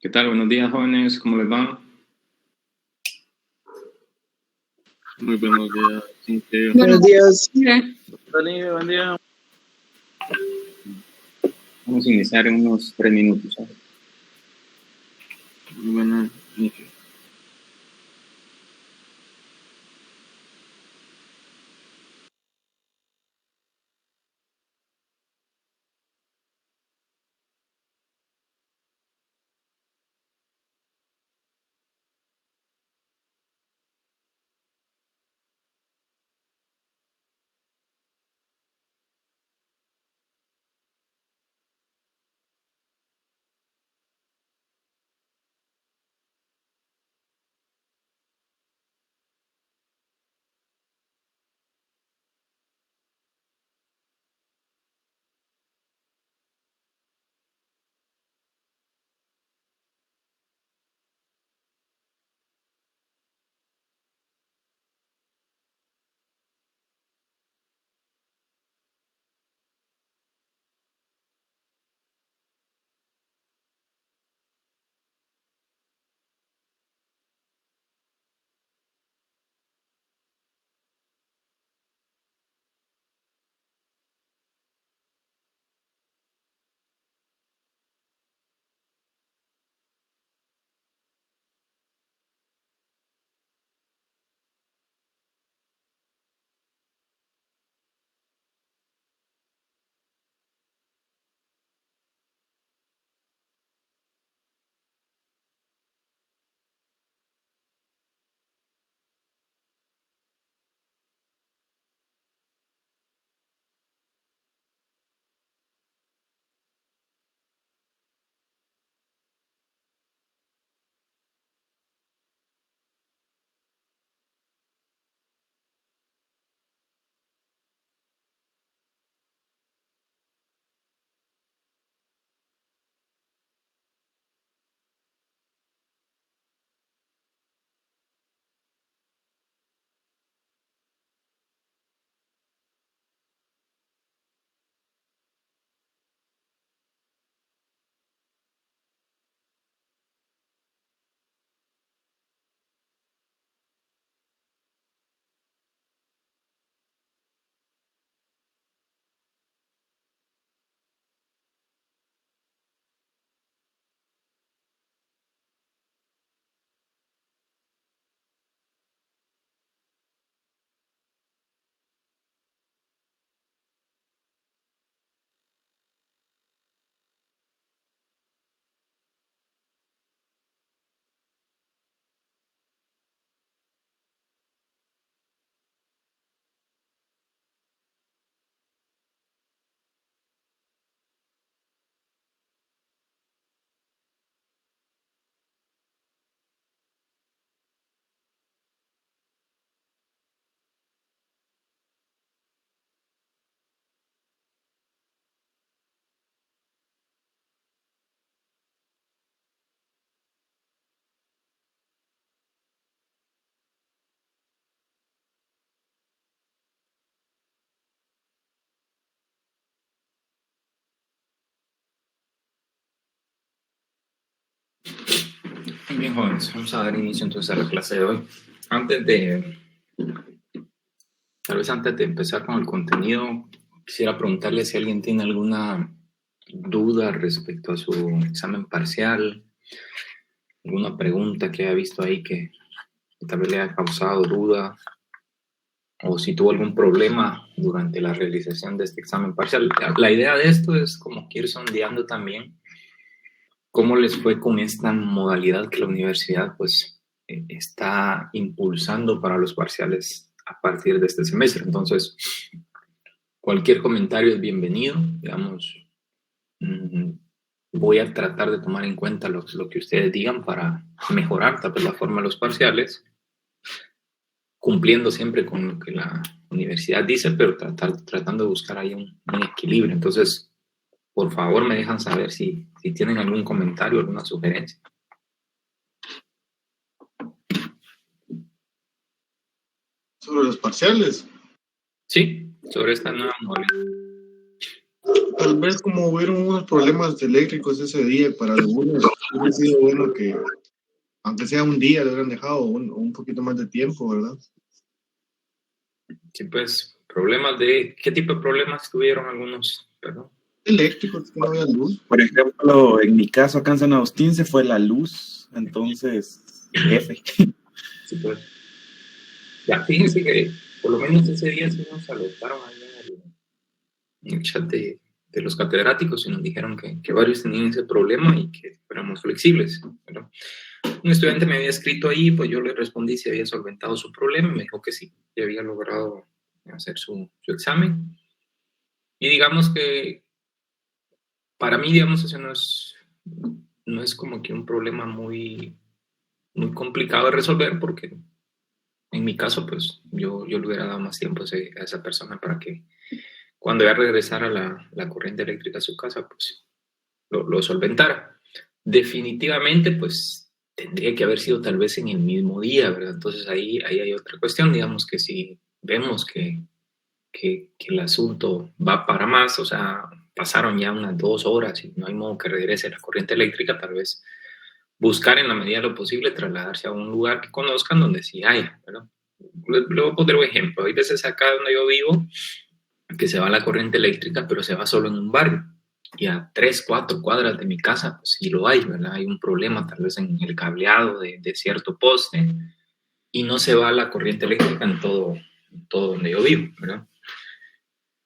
¿Qué tal? Buenos días, jóvenes. ¿Cómo les va? Muy buenos días. Increíble. Buenos días. Buen día. Vamos a iniciar en unos 3 minutos. ¿Sabes? Muy buenas. Bien, jóvenes. Vamos a dar inicio entonces a la clase de hoy. Tal vez antes de empezar con el contenido, quisiera preguntarle si alguien tiene alguna duda respecto a su examen parcial, alguna pregunta que haya visto ahí que tal vez le haya causado duda, o si tuvo algún problema durante la realización de este examen parcial. La idea de esto es como que ir sondeando también cómo les fue con esta modalidad que la universidad pues está impulsando para los parciales a partir de este semestre. Entonces, cualquier comentario es bienvenido, digamos. Voy a tratar de tomar en cuenta lo que ustedes digan para mejorar tal vez la forma de los parciales, cumpliendo siempre con lo que la universidad dice, pero tratando de buscar ahí un equilibrio. Entonces, por favor, me dejan saber si tienen algún comentario, alguna sugerencia. Sobre los parciales. Sí, sobre esta nueva modalidad. Tal vez como hubieron unos problemas eléctricos ese día para algunos, hubiera sido bueno que, aunque sea un día, le hubieran dejado un poquito más de tiempo, ¿verdad? Sí, pues, problemas de... ¿Qué tipo de problemas tuvieron algunos? Perdón. Eléctricos, que no había luz. Por ejemplo, en mi caso acá en San Agustín se fue la luz, entonces, F. Sí, pues. Ya, fíjense que por lo menos ese día sí nos alertaron ahí en el chat de los catedráticos y nos dijeron que varios tenían ese problema y que fuéramos flexibles, ¿verdad? Un estudiante me había escrito ahí, pues yo le respondí si había solventado su problema y me dijo que sí, que había logrado hacer su examen. Y digamos que para mí, digamos, eso no es como que un problema muy, muy complicado de resolver, porque en mi caso, pues yo le hubiera dado más tiempo a esa persona para que cuando ya regresara la corriente eléctrica a su casa, pues lo solventara. Definitivamente, pues tendría que haber sido tal vez en el mismo día, ¿verdad? Entonces ahí hay otra cuestión, digamos que si vemos que el asunto va para más, o sea, pasaron ya unas 2 horas y no hay modo que regrese la corriente eléctrica, tal vez buscar en la medida de lo posible trasladarse a un lugar que conozcan donde sí haya, ¿verdad? Le voy a poner un ejemplo. Hay veces acá donde yo vivo que se va la corriente eléctrica, pero se va solo en un barrio. Y a 3, 4 cuadras de mi casa, pues sí lo hay, ¿verdad? Hay un problema tal vez en el cableado de cierto poste y no se va la corriente eléctrica en todo donde yo vivo, ¿verdad?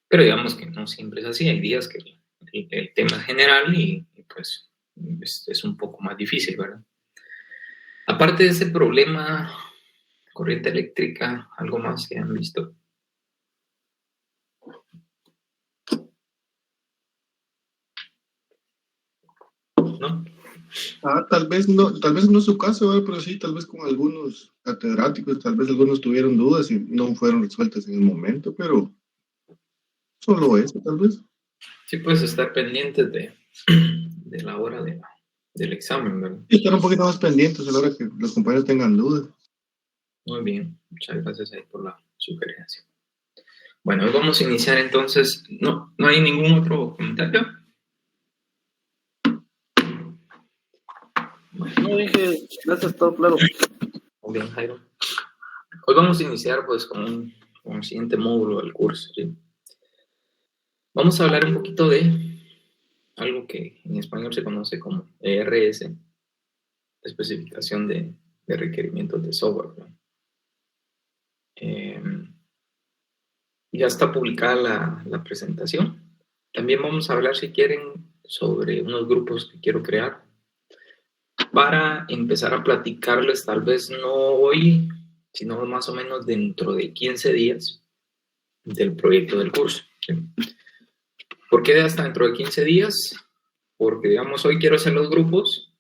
Pero digamos que no siempre es así. Hay días que el tema es general y pues es un poco más difícil, ¿verdad? Aparte de ese problema, corriente eléctrica, algo más que han visto. ¿No? Tal vez no es su caso, ¿verdad? Pero sí, tal vez con algunos catedráticos, tal vez algunos tuvieron dudas y no fueron resueltas en el momento, pero solo eso, tal vez. Sí, puedes estar pendientes de la hora del examen, ¿verdad? Y estar un poquito más pendientes a la hora que los compañeros tengan dudas. Muy bien, muchas gracias ahí por la sugerencia. Bueno, hoy vamos a iniciar entonces. ¿No hay ningún otro comentario? No dije, gracias, todo claro. Muy bien, Jairo. Hoy vamos a iniciar pues con un siguiente módulo del curso, ¿sí? Vamos a hablar un poquito de algo que en español se conoce como ERS, especificación de requerimientos de software, ¿no? Ya está publicada la presentación. También vamos a hablar, si quieren, sobre unos grupos que quiero crear para empezar a platicarles, tal vez no hoy, sino más o menos dentro de 15 días del proyecto del curso, ¿sí? ¿Por qué hasta dentro de 15 días? Porque, digamos, hoy quiero hacer los grupos.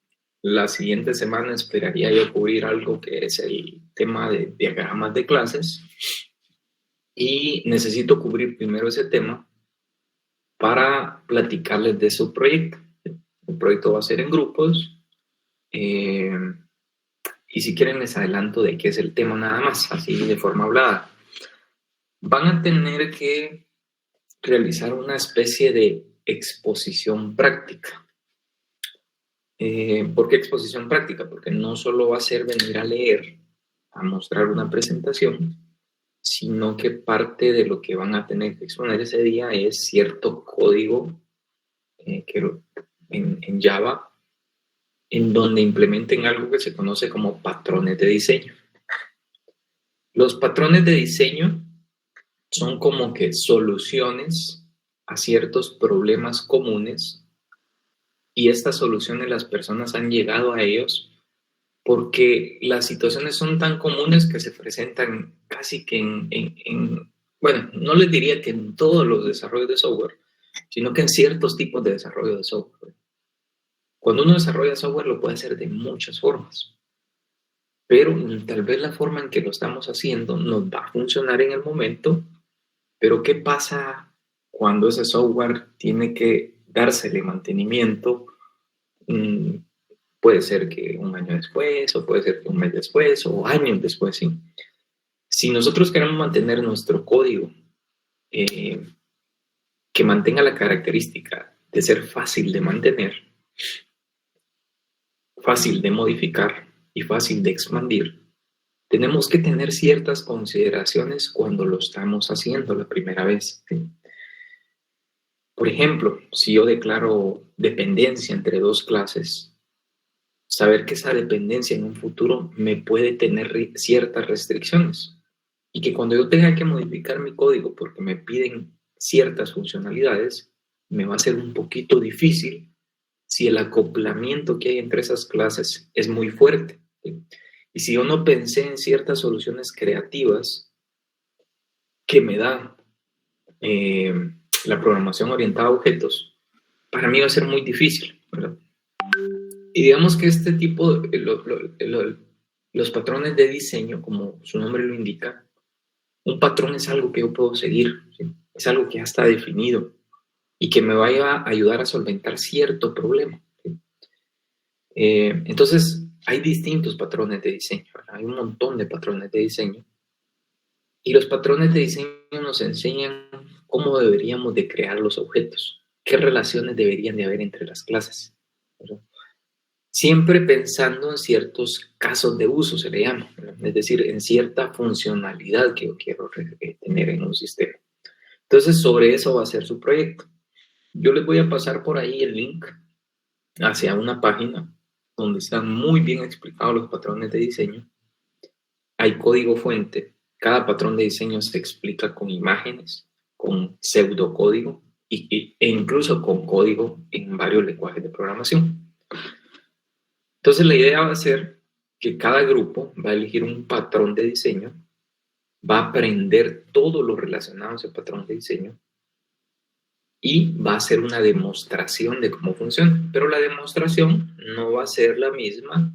La siguiente semana esperaría yo cubrir algo que es el tema de diagramas de clases. Y necesito cubrir primero ese tema para platicarles de su proyecto. El proyecto va a ser en grupos. Y si quieren les adelanto de qué es el tema nada más, así de forma hablada. Van a tener que realizar una especie de exposición práctica. ¿Por qué exposición práctica? Porque no solo va a ser venir a leer, a mostrar una presentación, sino que parte de lo que van a tener que exponer ese día es cierto código en Java, en donde implementen algo que se conoce como patrones de diseño. Los patrones de diseño son como que soluciones a ciertos problemas comunes, y estas soluciones las personas han llegado a ellos porque las situaciones son tan comunes que se presentan casi que bueno, no les diría que en todos los desarrollos de software, sino que en ciertos tipos de desarrollo de software. Cuando uno desarrolla software lo puede hacer de muchas formas, pero tal vez la forma en que lo estamos haciendo nos va a funcionar en el momento, pero ¿qué pasa cuando ese software tiene que dársele mantenimiento? Puede ser que un año después, o puede ser que un mes después, o años después, ¿sí? Si nosotros queremos mantener nuestro código que mantenga la característica de ser fácil de mantener, fácil de modificar y fácil de expandir, tenemos que tener ciertas consideraciones cuando lo estamos haciendo la primera vez. Por ejemplo, si yo declaro dependencia entre dos clases, saber que esa dependencia en un futuro me puede tener ciertas restricciones y que cuando yo tenga que modificar mi código porque me piden ciertas funcionalidades, me va a ser un poquito difícil si el acoplamiento que hay entre esas clases es muy fuerte. Y si yo no pensé en ciertas soluciones creativas que me da la programación orientada a objetos, para mí va a ser muy difícil, ¿verdad? Y digamos que este tipo, los patrones de diseño, como su nombre lo indica, un patrón es algo que yo puedo seguir, ¿sí? Es algo que ya está definido y que me vaya a ayudar a solventar cierto problema, ¿sí? Entonces, hay distintos patrones de diseño, ¿verdad? Hay un montón de patrones de diseño. Y los patrones de diseño nos enseñan cómo deberíamos de crear los objetos, qué relaciones deberían de haber entre las clases, ¿verdad? Siempre pensando en ciertos casos de uso, se le llama, ¿verdad? Es decir, en cierta funcionalidad que yo quiero tener en un sistema. Entonces, sobre eso va a ser su proyecto. Yo les voy a pasar por ahí el link hacia una página donde están muy bien explicados los patrones de diseño. Hay código fuente. Cada patrón de diseño se explica con imágenes, con pseudocódigo e incluso con código en varios lenguajes de programación. Entonces la idea va a ser que cada grupo va a elegir un patrón de diseño, va a aprender todo lo relacionado a ese patrón de diseño y va a hacer una demostración de cómo funciona. Pero la demostración no va a ser la misma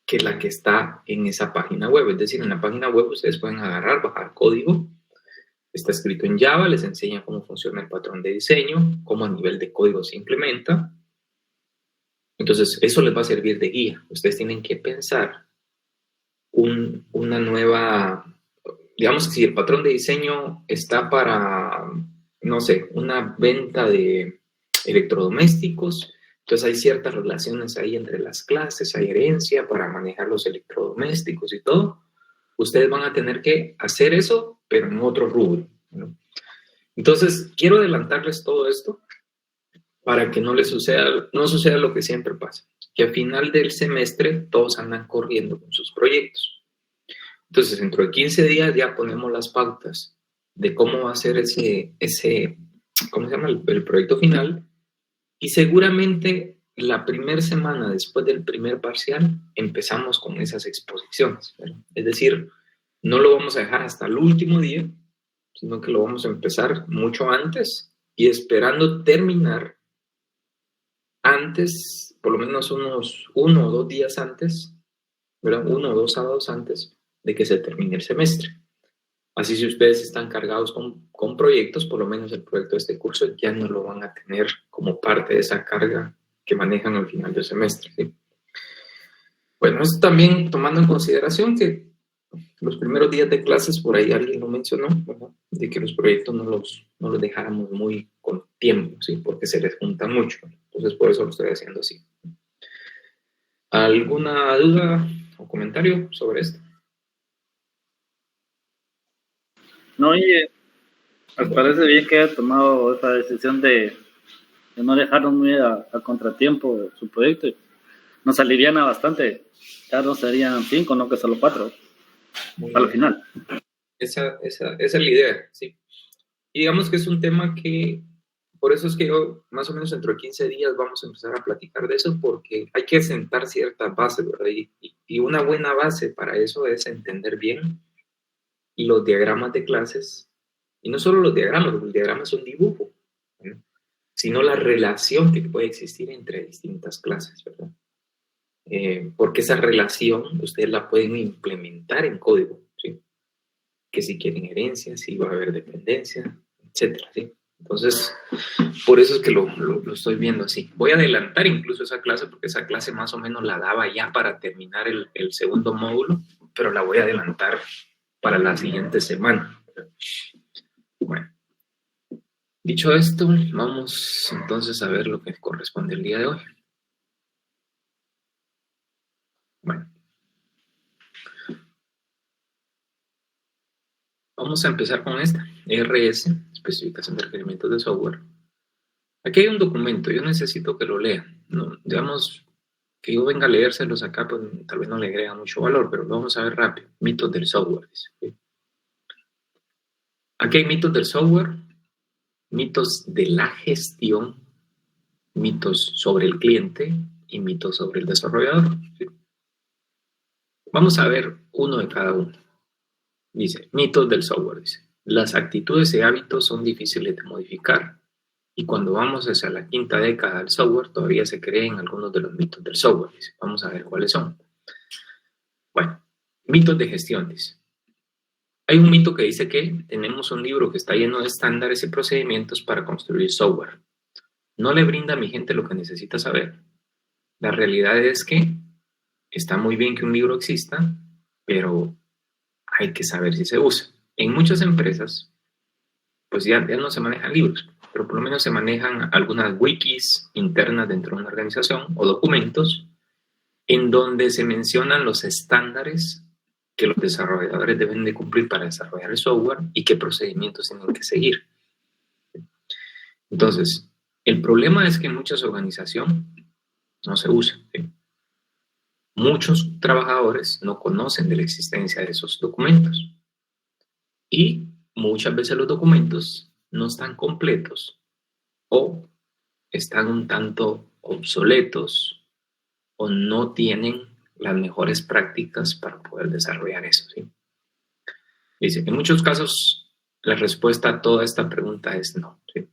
que la que está en esa página web. Es decir, en la página web ustedes pueden agarrar, bajar código, está escrito en Java, les enseña cómo funciona el patrón de diseño, cómo a nivel de código se implementa. Entonces, eso les va a servir de guía. Ustedes tienen que pensar una nueva, digamos que si el patrón de diseño está para, no sé, una venta de electrodomésticos, entonces hay ciertas relaciones ahí entre las clases, hay herencia para manejar los electrodomésticos y todo. Ustedes van a tener que hacer eso, pero en otro rubro, ¿no? Entonces, quiero adelantarles todo esto para que no suceda lo que siempre pasa, que al final del semestre todos andan corriendo con sus proyectos. Entonces, dentro de 15 días ya ponemos las pautas de cómo va a ser ¿cómo se llama? El proyecto final. Y seguramente la primera semana después del primer parcial empezamos con esas exposiciones, ¿verdad? Es decir, no lo vamos a dejar hasta el último día, sino que lo vamos a empezar mucho antes y esperando terminar antes, por lo menos unos 1 o 2 días antes, ¿verdad? 1 o 2 sábados antes de que se termine el semestre. Así, si ustedes están cargados con proyectos, por lo menos el proyecto de este curso ya no lo van a tener como parte de esa carga que manejan al final del semestre, ¿sí? Bueno, esto también tomando en consideración que los primeros días de clases, por ahí alguien lo mencionó, ¿verdad? De que los proyectos no los dejáramos muy con tiempo, ¿sí? Porque se les junta mucho. Entonces, por eso lo estoy haciendo así. ¿Alguna duda o comentario sobre esto? No, oye, me parece bien que haya tomado esa decisión de no dejarnos muy a contratiempo su proyecto. Nos aliviana bastante. Ya no serían 5, no que solo 4. Al final. Esa es la idea, sí. Y digamos que es un tema que, por eso es que yo, más o menos dentro de 15 días vamos a empezar a platicar de eso, porque hay que sentar ciertas bases, ¿verdad? Y una buena base para eso es entender bien los diagramas de clases, y no solo los diagramas, porque el diagrama es un dibujo, ¿no? Sino la relación que puede existir entre distintas clases, ¿verdad? Porque esa relación ustedes la pueden implementar en código, ¿sí? Que si quieren herencia, si va a haber dependencia, etcétera, ¿sí? Entonces, por eso es que lo estoy viendo así. Voy a adelantar incluso esa clase, porque esa clase más o menos la daba ya para terminar el segundo módulo, pero la voy a adelantar para la siguiente semana. Bueno, Dicho esto, vamos entonces a ver lo que corresponde el día de hoy. Bueno, vamos a empezar con esta, RS, especificación de requerimientos de software. Aquí hay un documento, yo necesito que lo lean. No, digamos que yo venga a leérselos acá, pues tal vez no le agrega mucho valor, pero lo vamos a ver rápido. Mitos del software. ¿Sí? Aquí hay mitos del software, mitos de la gestión, mitos sobre el cliente y mitos sobre el desarrollador. ¿Sí? Vamos a ver uno de cada uno. Dice, mitos del software. Dice, las actitudes y hábitos son difíciles de modificar. Y cuando vamos hacia la quinta década del software, todavía se creen algunos de los mitos del software. Dice, vamos a ver cuáles son. Bueno, mitos de gestión. Dice, hay un mito que dice que tenemos un libro que está lleno de estándares y procedimientos para construir software. No le brinda a mi gente lo que necesita saber. La realidad es que está muy bien que un libro exista, pero hay que saber si se usa. En muchas empresas, pues ya no se manejan libros, pero por lo menos se manejan algunas wikis internas dentro de una organización o documentos en donde se mencionan los estándares que los desarrolladores deben de cumplir para desarrollar el software y qué procedimientos tienen que seguir. Entonces, el problema es que en muchas organizaciones no se usa. ¿Sí? Muchos trabajadores no conocen de la existencia de esos documentos y muchas veces los documentos no están completos o están un tanto obsoletos o no tienen las mejores prácticas para poder desarrollar eso. ¿Sí? Dice, en muchos casos la respuesta a toda esta pregunta es no. ¿Sí?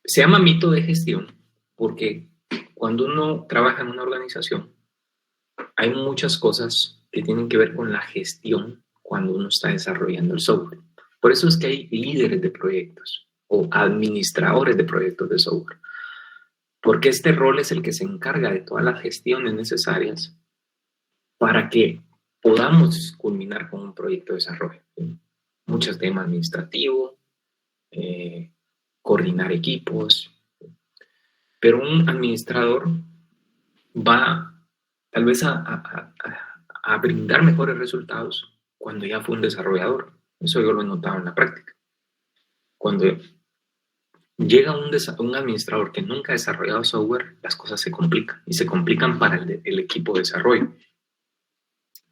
Se llama mito de gestión porque cuando uno trabaja en una organización hay muchas cosas que tienen que ver con la gestión cuando uno está desarrollando el software. Por eso es que hay líderes de proyectos o administradores de proyectos de software. Porque este rol es el que se encarga de todas las gestiones necesarias para que podamos culminar con un proyecto de desarrollo. ¿Sí? Muchos temas administrativos, coordinar equipos. Pero un administrador va tal vez a brindar mejores resultados cuando ya fue un desarrollador. Eso yo lo he notado en la práctica. Cuando llega un administrador que nunca ha desarrollado software, las cosas se complican y se complican para el equipo de desarrollo.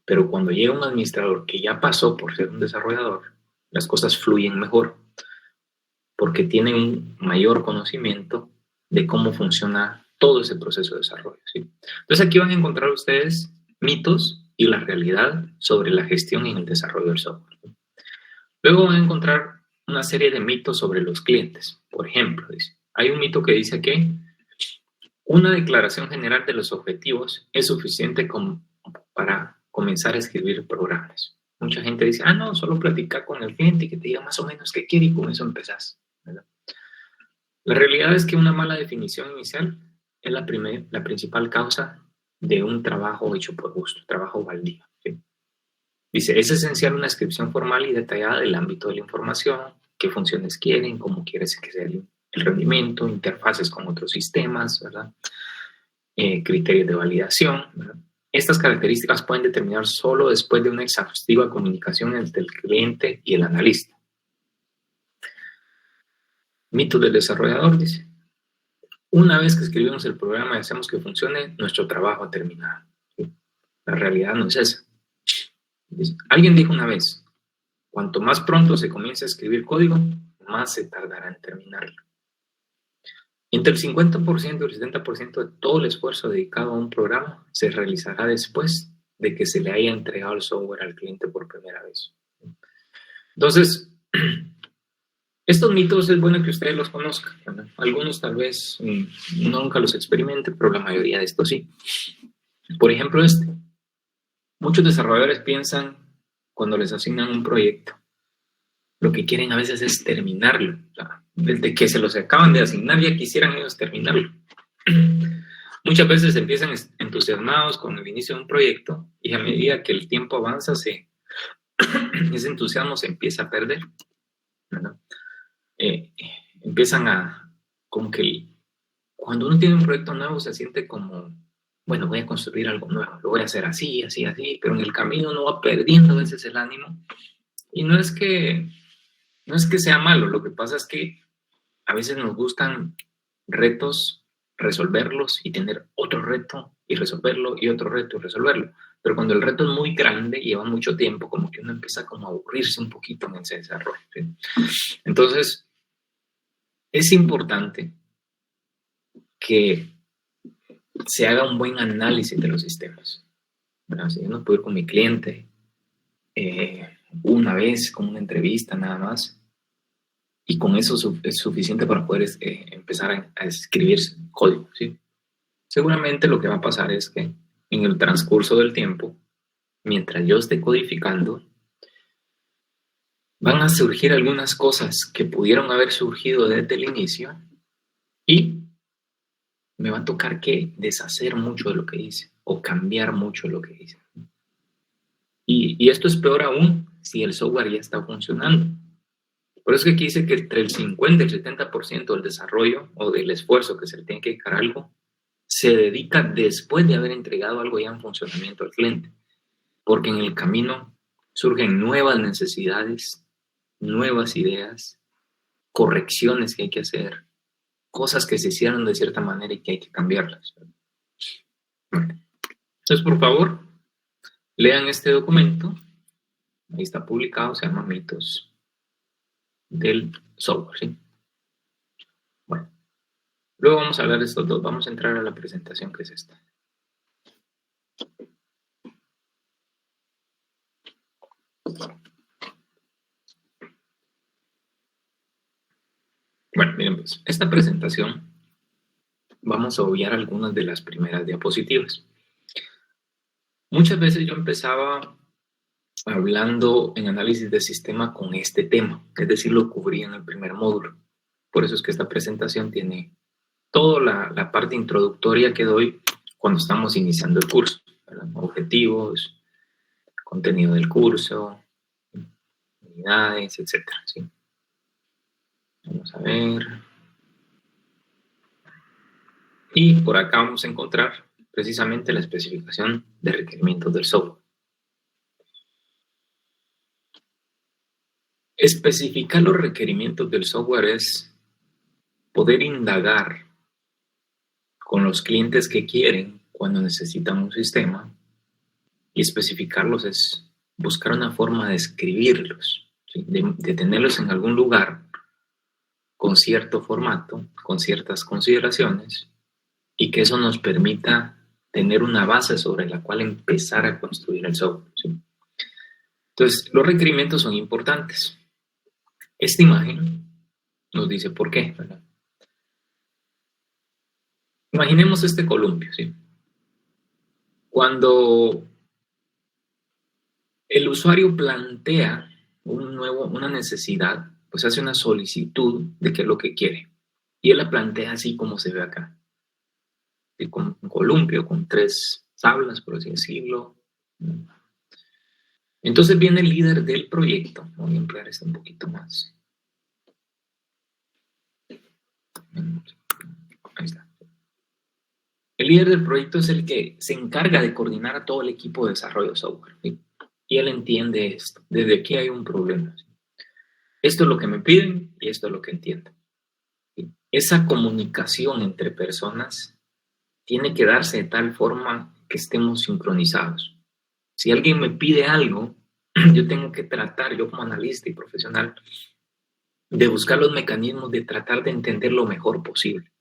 Pero cuando llega un administrador que ya pasó por ser un desarrollador, las cosas fluyen mejor porque tiene un mayor conocimiento de cómo funciona todo ese proceso de desarrollo. ¿Sí? Entonces aquí van a encontrar ustedes mitos y la realidad sobre la gestión y el desarrollo del software. Luego van a encontrar una serie de mitos sobre los clientes. Por ejemplo, dice, hay un mito que dice que una declaración general de los objetivos es suficiente para comenzar a escribir programas. Mucha gente dice, no, solo platicar con el cliente y que te diga más o menos qué quiere y con eso empezás. ¿Verdad? La realidad es que una mala definición inicial es la principal causa de un trabajo hecho por gusto, trabajo baldío. ¿Sí? Dice, es esencial una descripción formal y detallada del ámbito de la información, qué funciones quieren, cómo quieres que sea el rendimiento, interfaces con otros sistemas, ¿verdad? Criterios de validación, ¿verdad? Estas características pueden determinar solo después de una exhaustiva comunicación entre el cliente y el analista. Mito del desarrollador, dice. Una vez que escribimos el programa y hacemos que funcione, nuestro trabajo ha terminado. ¿Sí? La realidad no es esa. Dice, alguien dijo una vez, cuanto más pronto se comience a escribir código, más se tardará en terminarlo. Entre el 50% y el 70% de todo el esfuerzo dedicado a un programa se realizará después de que se le haya entregado el software al cliente por primera vez. Entonces, estos mitos es bueno que ustedes los conozcan, ¿verdad? Algunos tal vez nunca los experimenten, pero la mayoría de estos sí. Por ejemplo, muchos desarrolladores piensan cuando les asignan un proyecto, lo que quieren a veces es terminarlo. O sea, desde que se los acaban de asignar ya quisieran ellos terminarlo. Muchas veces empiezan entusiasmados con el inicio de un proyecto y a medida que el tiempo avanza ese entusiasmo se empieza a perder, ¿verdad? empiezan a, como que cuando uno tiene un proyecto nuevo se siente como, bueno, voy a construir algo nuevo, lo voy a hacer así, así, así, pero en el camino uno va perdiendo a veces el ánimo. Y no es que sea malo, lo que pasa es que a veces nos gustan retos, resolverlos y tener otro reto y resolverlo y otro reto y resolverlo. Pero cuando el reto es muy grande y lleva mucho tiempo, como que uno empieza como a aburrirse un poquito en ese desarrollo, ¿sí? Entonces, es importante que se haga un buen análisis de los sistemas. ¿Verdad? Si yo no puedo ir con mi cliente una vez, con una entrevista nada más, y con eso es suficiente para poder empezar a escribir código, ¿sí? Seguramente lo que va a pasar es que en el transcurso del tiempo, mientras yo esté codificando, van a surgir algunas cosas que pudieron haber surgido desde el inicio y me va a tocar que deshacer mucho de lo que hice o cambiar mucho de lo que hice. Y esto es peor aún si el software ya está funcionando. Por eso es que aquí dice que entre el 50 y el 70% del desarrollo o del esfuerzo que se le tiene que dedicar a algo se dedica después de haber entregado algo ya en funcionamiento al cliente. Porque en el camino surgen nuevas necesidades, nuevas ideas, correcciones que hay que hacer, cosas que se hicieron de cierta manera y que hay que cambiarlas. Bueno, entonces, por favor, lean este documento. Ahí está publicado, se llama Mitos del Software, ¿sí? Bueno, luego vamos a hablar de estos dos. Vamos a entrar a la presentación, que es esta. Bueno, miren pues, esta presentación vamos a obviar algunas de las primeras diapositivas. Muchas veces yo empezaba hablando en análisis de sistema con este tema, es decir, lo cubría en el primer módulo. Por eso es que esta presentación tiene toda la parte introductoria que doy cuando estamos iniciando el curso, ¿verdad? Objetivos, contenido del curso, unidades, etc. ¿Sí? Vamos a ver. Y por acá vamos a encontrar precisamente la especificación de requerimientos del software. Especificar los requerimientos del software es poder indagar con los clientes que quieren cuando necesitan un sistema, y especificarlos es buscar una forma de escribirlos, ¿sí? de tenerlos en algún lugar con cierto formato, con ciertas consideraciones, y que eso nos permita tener una base sobre la cual empezar a construir el software, ¿sí? Entonces, los requerimientos son importantes. Esta imagen nos dice por qué, ¿verdad? Imaginemos este columpio, ¿sí? Cuando el usuario plantea una necesidad, pues hace una solicitud de qué es lo que quiere. Y él la plantea así como se ve acá. ¿Sí? Con un columpio, con 3 tablas, por así decirlo. Entonces viene el líder del proyecto. Voy a ampliar esto un poquito más. Ahí está. El líder del proyecto es el que se encarga de coordinar a todo el equipo de desarrollo de software, ¿sí? Y él entiende esto. Desde aquí hay un problema, ¿sí? Esto es lo que me piden y esto es lo que entiendo, ¿sí? Esa comunicación entre personas tiene que darse de tal forma que estemos sincronizados. Si alguien me pide algo, yo tengo que tratar, yo como analista y profesional, de buscar los mecanismos de tratar de entender lo mejor posible.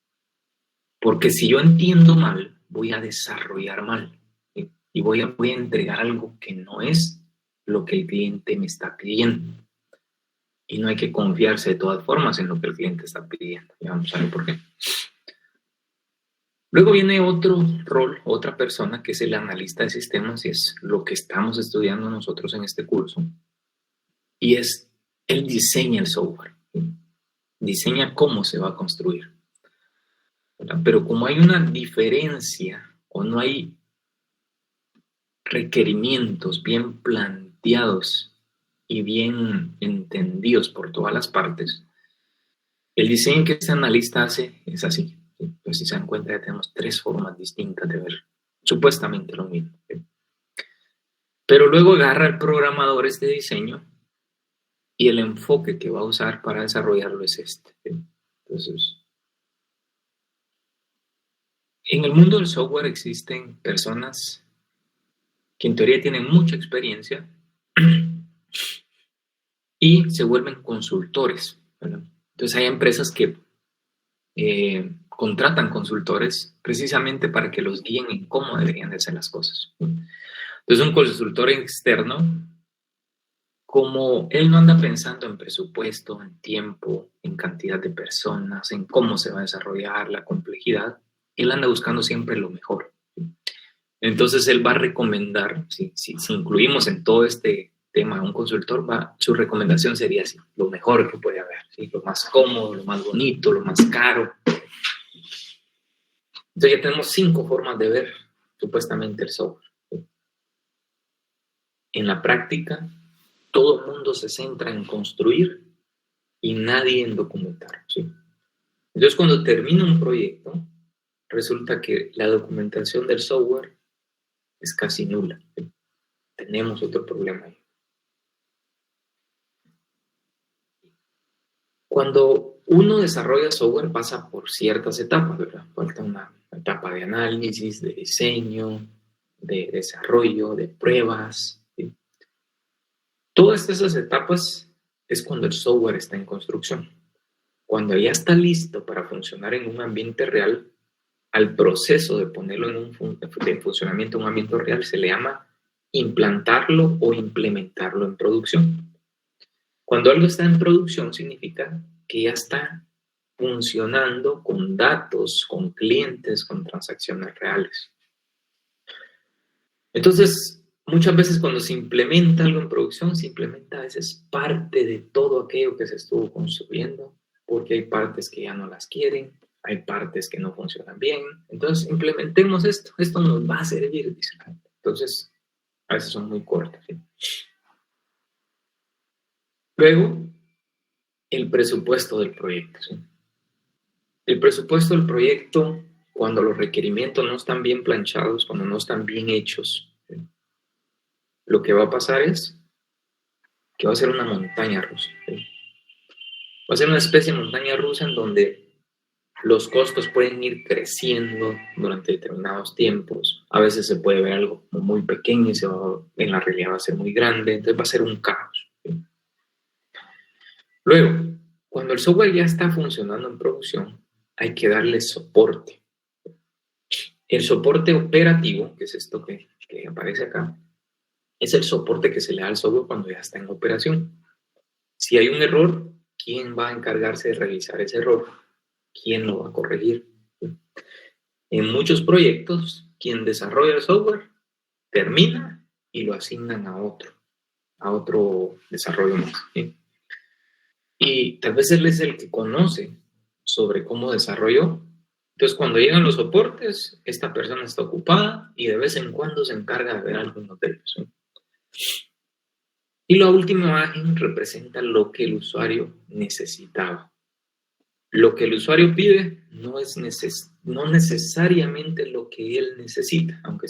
Porque si yo entiendo mal, voy a desarrollar mal, ¿sí? Y voy a entregar algo que no es lo que el cliente me está pidiendo. Y no hay que confiarse de todas formas en lo que el cliente está pidiendo. Y vamos a ver por qué. Luego viene otro rol, otra persona, que es el analista de sistemas, y es lo que estamos estudiando nosotros en este curso. Y él diseña el software, ¿sí? Diseña cómo se va a construir. Pero como hay una diferencia o no hay requerimientos bien planteados y bien entendidos por todas las partes, El diseño que este analista hace es así. ¿Sí? Pues si se dan cuenta, ya tenemos 3 formas distintas de ver supuestamente lo mismo. ¿Sí? Pero luego agarra el programador este diseño y el enfoque que va a usar para desarrollarlo es este. ¿Sí? Entonces, en el mundo del software existen personas que en teoría tienen mucha experiencia y se vuelven consultores, ¿verdad? Entonces hay empresas que contratan consultores precisamente para que los guíen en cómo deberían de hacer las cosas. Entonces un consultor externo, como él no anda pensando en presupuesto, en tiempo, en cantidad de personas, en cómo se va a desarrollar la complejidad, él anda buscando siempre lo mejor. Entonces él va a recomendar, si incluimos en todo este tema a un consultor, su recomendación sería así, lo mejor que puede haber, ¿sí? Lo más cómodo, lo más bonito, lo más caro. Entonces ya tenemos 5 formas de ver supuestamente el software. ¿Sí? En la práctica, todo el mundo se centra en construir y nadie en documentar. ¿Sí? Entonces cuando termina un proyecto, resulta que la documentación del software es casi nula. ¿Sí? Tenemos otro problema ahí. Cuando uno desarrolla software pasa por ciertas etapas, ¿verdad? Falta una etapa de análisis, de diseño, de desarrollo, de pruebas. ¿Sí? Todas esas etapas es cuando el software está en construcción. Cuando ya está listo para funcionar en un ambiente real, al proceso de ponerlo en funcionamiento en un ambiente real se le llama implantarlo o implementarlo en producción. Cuando algo está en producción significa que ya está funcionando con datos, con clientes, con transacciones reales. Entonces, muchas veces cuando se implementa algo en producción, se implementa a veces parte de todo aquello que se estuvo construyendo, porque hay partes que ya no las quieren, hay partes que no funcionan bien. Entonces, implementemos esto nos va a servir, dice la gente. Entonces, a veces son muy cortas. ¿Sí? Luego, el presupuesto del proyecto. ¿Sí? El presupuesto del proyecto, cuando los requerimientos no están bien planchados, cuando no están bien hechos, ¿sí? Lo que va a pasar es que va a ser una montaña rusa. ¿Sí? Va a ser una especie de montaña rusa en donde los costos pueden ir creciendo durante determinados tiempos. A veces se puede ver algo muy pequeño y en la realidad va a ser muy grande. Entonces va a ser un caos. ¿Sí? Luego, cuando el software ya está funcionando en producción, hay que darle soporte. El soporte operativo, que es esto que aparece acá, es el soporte que se le da al software cuando ya está en operación. Si hay un error, ¿quién va a encargarse de revisar ese error? ¿Quién lo va a corregir? En muchos proyectos, quien desarrolla el software termina y lo asignan a otro desarrollo más. ¿Sí? Y tal vez él es el que conoce sobre cómo desarrolló. Entonces, cuando llegan los soportes, esta persona está ocupada y de vez en cuando se encarga de ver algunos de ellos. ¿Sí? Y la última imagen representa lo que el usuario necesitaba. Lo que el usuario pide no es no necesariamente lo que él necesita, aunque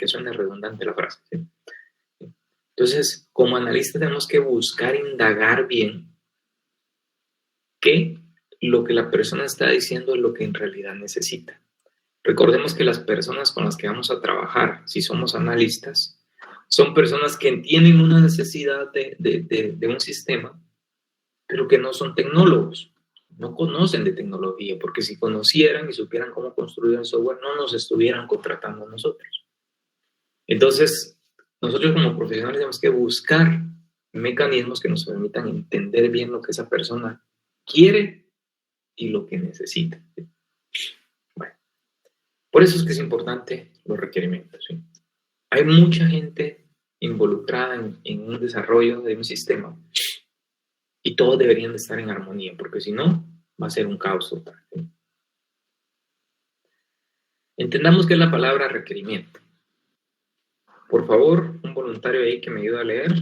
suene redundante la frase. ¿Sí? Entonces, como analista tenemos que buscar indagar bien que lo que la persona está diciendo es lo que en realidad necesita. Recordemos que las personas con las que vamos a trabajar, si somos analistas, son personas que tienen una necesidad de un sistema, pero que no son tecnólogos, no conocen de tecnología, porque si conocieran y supieran cómo construir el software, no nos estuvieran contratando a nosotros. Entonces, nosotros como profesionales tenemos que buscar mecanismos que nos permitan entender bien lo que esa persona quiere y lo que necesita. Bueno, por eso es que es importante los requerimientos. ¿Sí? Hay mucha gente involucrada en un desarrollo de un sistema y todos deberían de estar en armonía, porque si no, va a ser un caos total. ¿Sí? Entendamos qué es la palabra requerimiento. Por favor, un voluntario ahí que me ayude a leer.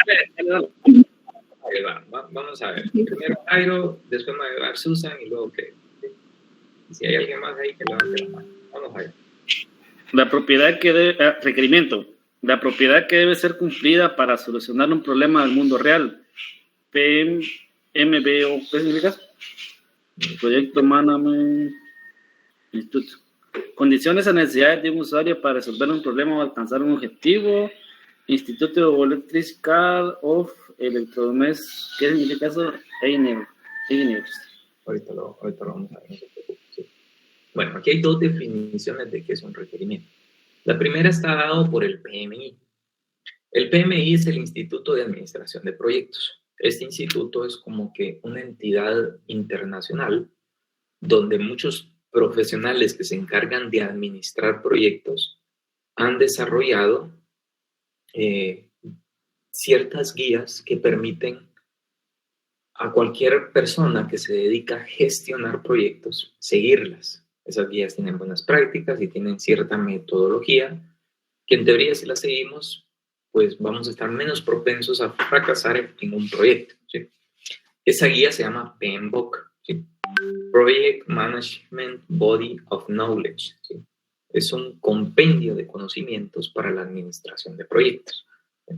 Ahí va. Vamos a ver. Primero Jairo, después me va a llevar Susan y luego que si hay alguien más ahí que levante la mano. Vamos Jairo. La propiedad que debe, requerimiento. La propiedad que debe ser cumplida para solucionar un problema del mundo real. PMBO, ¿qué significa? Proyecto Management Instituto. Condiciones o necesidades de un usuario para resolver un problema o alcanzar un objetivo. Instituto Electrical of Electrodomésticos. ¿Qué significa eso? Ahorita lo vamos a ver. No se preocupe, sí. Bueno, aquí hay dos definiciones de qué es un requerimiento. La primera está dado por el PMI. El PMI es el Instituto de Administración de Proyectos. Este instituto es como que una entidad internacional donde muchos profesionales que se encargan de administrar proyectos han desarrollado ciertas guías que permiten a cualquier persona que se dedica a gestionar proyectos seguirlas. Esas guías tienen buenas prácticas y tienen cierta metodología que en teoría si las seguimos pues vamos a estar menos propensos a fracasar en un proyecto, ¿sí? Esa guía se llama PMBOK, ¿sí? Project Management Body of Knowledge, ¿sí? Es un compendio de conocimientos para la administración de proyectos, ¿sí?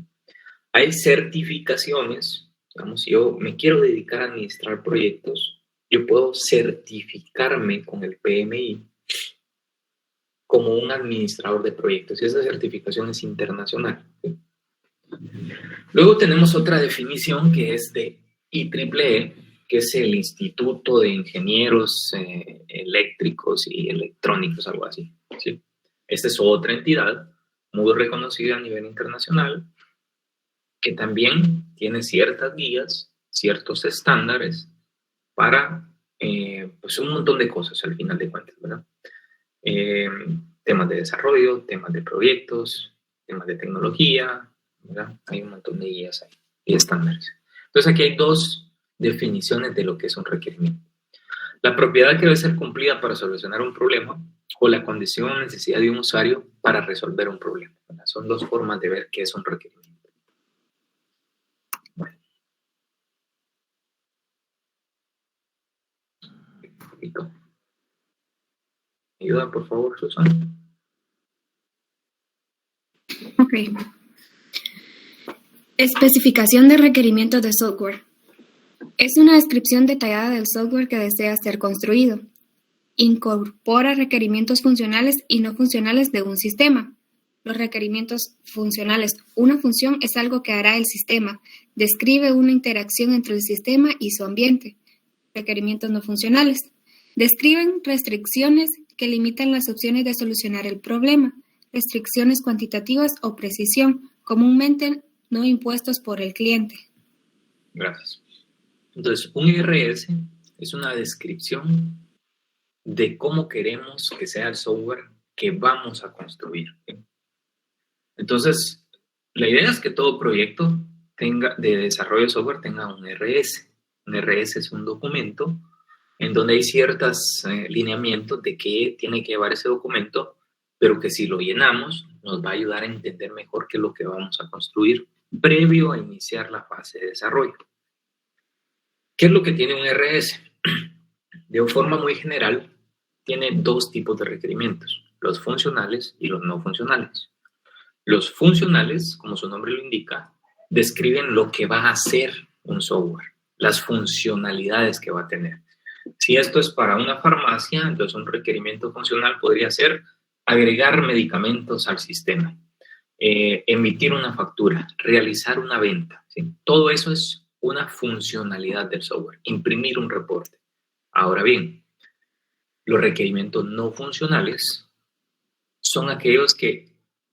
Hay certificaciones, digamos, si yo me quiero dedicar a administrar proyectos, yo puedo certificarme con el PMI como un administrador de proyectos y esa certificación es internacional, ¿sí? Luego tenemos otra definición que es de IEEE, que es el Instituto de Ingenieros Eléctricos y Electrónicos, algo así, ¿sí? Esta es otra entidad muy reconocida a nivel internacional que también tiene ciertas guías, ciertos estándares para pues un montón de cosas al final de cuentas, ¿verdad? Temas de desarrollo, temas de proyectos, temas de tecnología, ¿verdad? Hay un montón de guías ahí y estándares. Entonces aquí hay dos definiciones de lo que es un requerimiento. La propiedad que debe ser cumplida para solucionar un problema o la condición o necesidad de un usuario para resolver un problema, ¿verdad? Son dos formas de ver qué es un requerimiento. Bueno. Un poquito. Ayuda, por favor, Susana. Ok. Especificación de requerimientos de software. Es una descripción detallada del software que desea ser construido. Incorpora requerimientos funcionales y no funcionales de un sistema. Los requerimientos funcionales. Una función es algo que hará el sistema. Describe una interacción entre el sistema y su ambiente. Requerimientos no funcionales. Describen restricciones que limitan las opciones de solucionar el problema. Restricciones cuantitativas o precisión, comúnmente no impuestos por el cliente. Gracias. Entonces, un IRS es una descripción de cómo queremos que sea el software que vamos a construir, ¿sí? Entonces, la idea es que todo proyecto de desarrollo de software tenga un IRS. Un IRS es un documento en donde hay ciertos lineamientos de qué tiene que llevar ese documento, pero que si lo llenamos nos va a ayudar a entender mejor qué es lo que vamos a construir previo a iniciar la fase de desarrollo. ¿Qué es lo que tiene un IRS? De forma muy general, tiene dos tipos de requerimientos, los funcionales y los no funcionales. Los funcionales, como su nombre lo indica, describen lo que va a hacer un software, las funcionalidades que va a tener. Si esto es para una farmacia, entonces un requerimiento funcional podría ser agregar medicamentos al sistema, emitir una factura, realizar una venta, ¿sí? Todo eso es una funcionalidad del software, imprimir un reporte. Ahora bien, los requerimientos no funcionales son aquellos que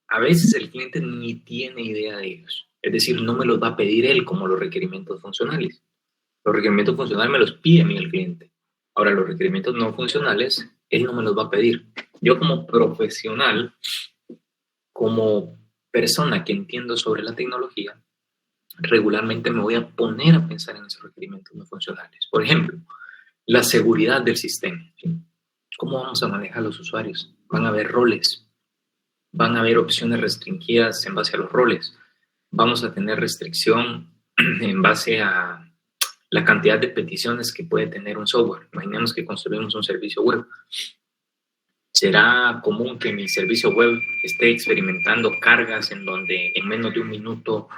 a veces el cliente ni tiene idea de ellos. Es decir, no me los va a pedir él como los requerimientos funcionales. Los requerimientos funcionales me los pide a mí el cliente. Ahora, los requerimientos no funcionales, él no me los va a pedir. Yo como profesional, como persona que entiendo sobre la tecnología, regularmente me voy a poner a pensar en esos requerimientos no funcionales. Por ejemplo, la seguridad del sistema, ¿sí? ¿Cómo vamos a manejar a los usuarios? Van a haber roles, van a haber opciones restringidas en base a los roles, vamos a tener restricción en base a la cantidad de peticiones que puede tener un software. Imaginemos que construimos un servicio web. ¿Será común que mi servicio web esté experimentando cargas en donde en menos de un minuto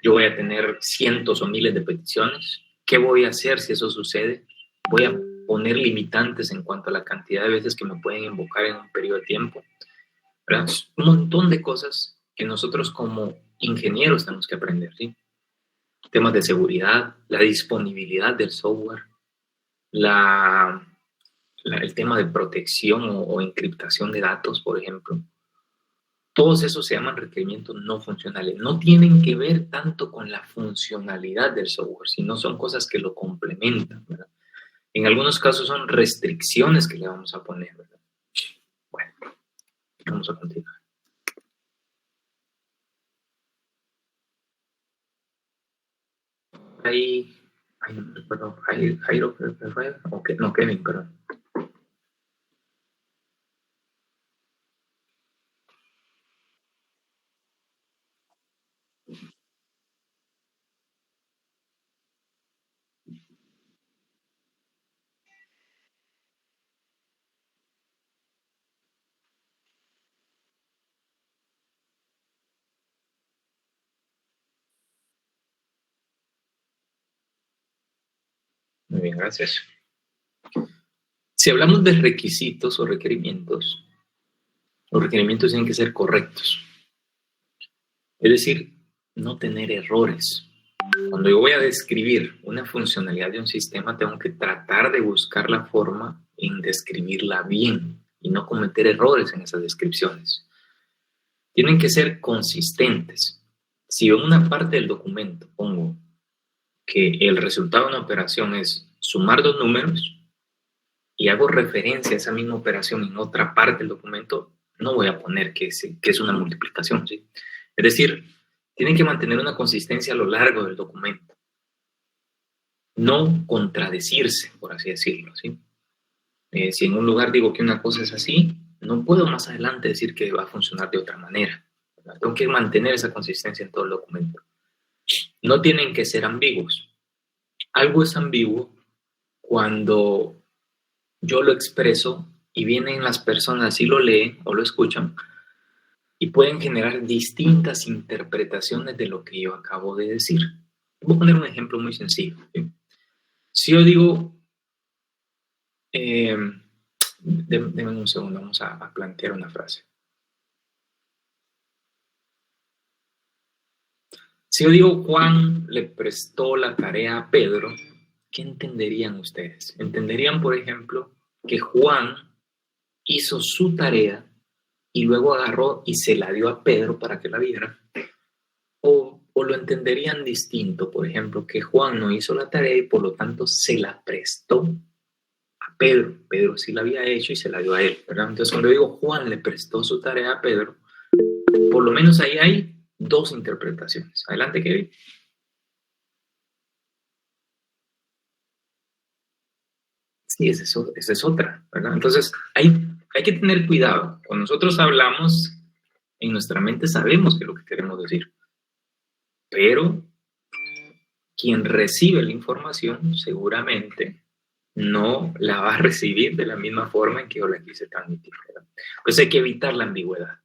yo voy a tener cientos o miles de peticiones? ¿Qué voy a hacer si eso sucede? Voy a poner limitantes en cuanto a la cantidad de veces que me pueden invocar en un periodo de tiempo. ¿Verdad? Un montón de cosas que nosotros como ingenieros tenemos que aprender, ¿sí? Temas de seguridad, la disponibilidad del software, el tema de protección o encriptación de datos, por ejemplo. Todos esos se llaman requerimientos no funcionales. No tienen que ver tanto con la funcionalidad del software, sino son cosas que lo complementan, ¿verdad? En algunos casos son restricciones que le vamos a poner, ¿verdad? Bueno, vamos a continuar. Jairo, no, Kevin, perdón. Muy bien, gracias. Si hablamos de requisitos o requerimientos, los requerimientos tienen que ser correctos. Es decir, no tener errores. Cuando yo voy a describir una funcionalidad de un sistema, tengo que tratar de buscar la forma en describirla bien y no cometer errores en esas descripciones. Tienen que ser consistentes. Si yo en una parte del documento pongo que el resultado de una operación es sumar dos números y hago referencia a esa misma operación en otra parte del documento, no voy a poner que es una multiplicación, ¿sí? Es decir, tienen que mantener una consistencia a lo largo del documento. No contradecirse, por así decirlo, ¿sí? Si en un lugar digo que una cosa es así, no puedo más adelante decir que va a funcionar de otra manera, ¿verdad? Tengo que mantener esa consistencia en todo el documento. No tienen que ser ambiguos. Algo es ambiguo cuando yo lo expreso y vienen las personas y lo leen o lo escuchan y pueden generar distintas interpretaciones de lo que yo acabo de decir. Voy a poner un ejemplo muy sencillo, ¿sí? Si yo digo, denme un segundo, vamos a plantear una frase. Si yo digo Juan le prestó la tarea a Pedro, ¿qué entenderían ustedes? Entenderían, por ejemplo, que Juan hizo su tarea y luego agarró y se la dio a Pedro para que la viera. O lo entenderían distinto, por ejemplo, que Juan no hizo la tarea y por lo tanto se la prestó a Pedro. Pedro sí la había hecho y se la dio a él, ¿verdad? Entonces, cuando digo Juan le prestó su tarea a Pedro, por lo menos ahí hay dos interpretaciones. Adelante, Kevin. Sí, esa es otra, ¿verdad? Entonces, hay que tener cuidado. Cuando nosotros hablamos, en nuestra mente sabemos qué es lo que queremos decir. Pero quien recibe la información seguramente no la va a recibir de la misma forma en que yo la quise transmitir, ¿verdad? Pues hay que evitar la ambigüedad.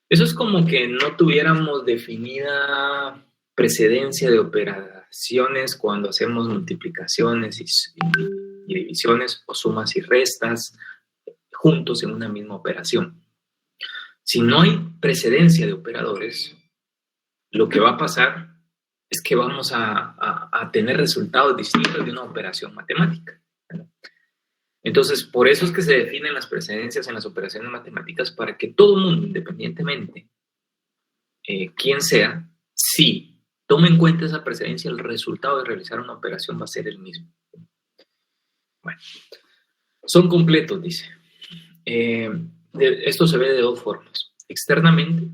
Eso es como que no tuviéramos definida precedencia de operaciones cuando hacemos multiplicaciones y divisiones o sumas y restas juntos en una misma operación. Si no hay precedencia de operadores, lo que va a pasar es que vamos a tener resultados distintos de una operación matemática, ¿verdad? Entonces, por eso es que se definen las precedencias en las operaciones matemáticas para que todo el mundo, independientemente quien sea, si toma en cuenta esa precedencia, el resultado de realizar una operación va a ser el mismo. Bueno, son completos, dice. Esto se ve de dos formas. Externamente,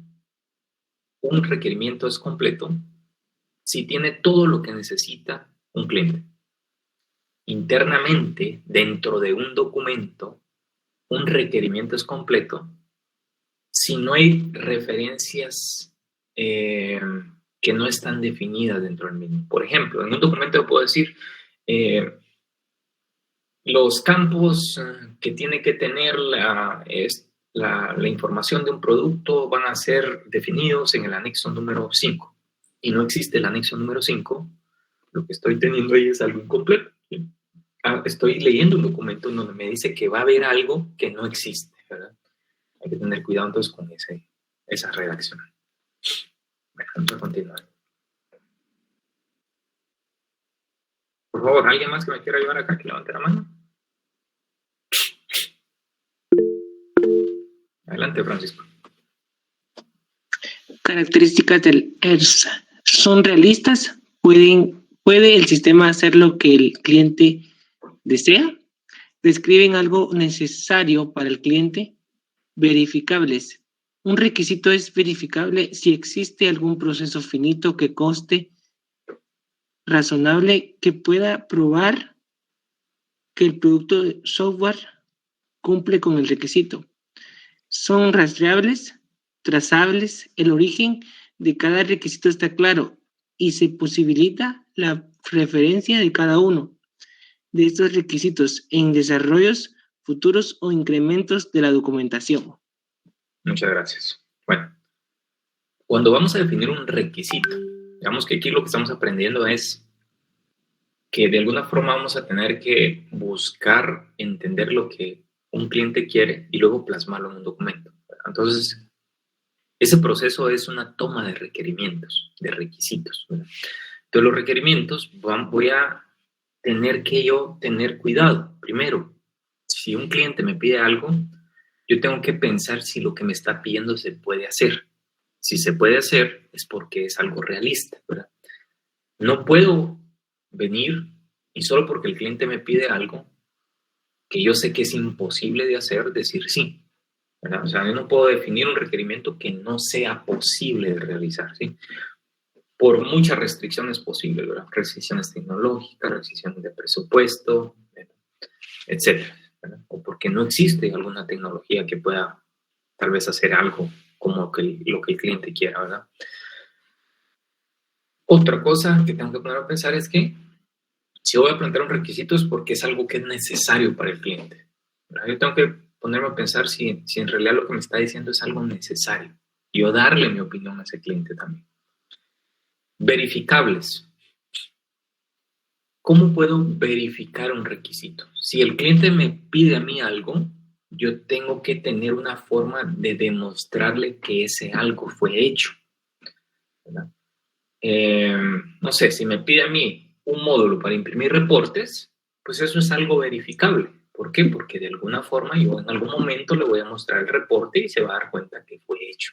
un requerimiento es completo si tiene todo lo que necesita un cliente. Internamente, dentro de un documento, un requerimiento es completo si no hay referencias que no están definidas dentro del mismo. Por ejemplo, en un documento yo puedo decir los campos que tiene que tener la información de un producto van a ser definidos en el anexo número 5. Y no existe el anexo número 5, lo que estoy teniendo ahí es algo incompleto. Estoy leyendo un documento donde me dice que va a haber algo que no existe, ¿verdad? Hay que tener cuidado entonces con esa redacción. Bueno, vamos a continuar. Por favor, ¿alguien más que me quiera ayudar acá? Que levante la mano. Adelante, Francisco. Características del ERS. ¿Son realistas? ¿Puede el sistema hacer lo que el cliente desea? ¿Describen algo necesario para el cliente? Verificables. Un requisito es verificable si existe algún proceso finito que conste razonable que pueda probar que el producto de software cumple con el requisito. Son rastreables, trazables, el origen de cada requisito está claro y se posibilita la referencia de cada uno de estos requisitos en desarrollos futuros o incrementos de la documentación. Muchas gracias. Bueno, cuando vamos a definir un requisito, digamos que aquí lo que estamos aprendiendo es que de alguna forma vamos a tener que buscar entender lo que un cliente quiere y luego plasmarlo en un documento. Entonces, ese proceso es una toma de requerimientos, de requisitos, ¿verdad? Entonces, los requerimientos voy a tener que yo tener cuidado. Primero, si un cliente me pide algo, yo tengo que pensar si lo que me está pidiendo se puede hacer. Si se puede hacer, es porque es algo realista, ¿verdad? No puedo venir y solo porque el cliente me pide algo que yo sé que es imposible de hacer, decir sí, ¿verdad? O sea, yo no puedo definir un requerimiento que no sea posible de realizar, ¿sí? Por muchas restricciones posibles, ¿verdad? Restricciones tecnológicas, restricciones de presupuesto, etcétera, ¿verdad? O porque no existe alguna tecnología que pueda tal vez hacer algo como lo que el cliente quiera, ¿verdad? Otra cosa que tengo que poner a pensar es que si voy a plantear un requisito es porque es algo que es necesario para el cliente, ¿verdad? Yo tengo que ponerme a pensar si en realidad lo que me está diciendo es algo necesario y yo darle mi opinión a ese cliente también. Verificables. ¿Cómo puedo verificar un requisito? Si el cliente me pide a mí algo, yo tengo que tener una forma de demostrarle que ese algo fue hecho, ¿verdad? No sé, si me pide a mí un módulo para imprimir reportes, pues eso es algo verificable. ¿Por qué? Porque de alguna forma yo en algún momento le voy a mostrar el reporte y se va a dar cuenta que fue hecho.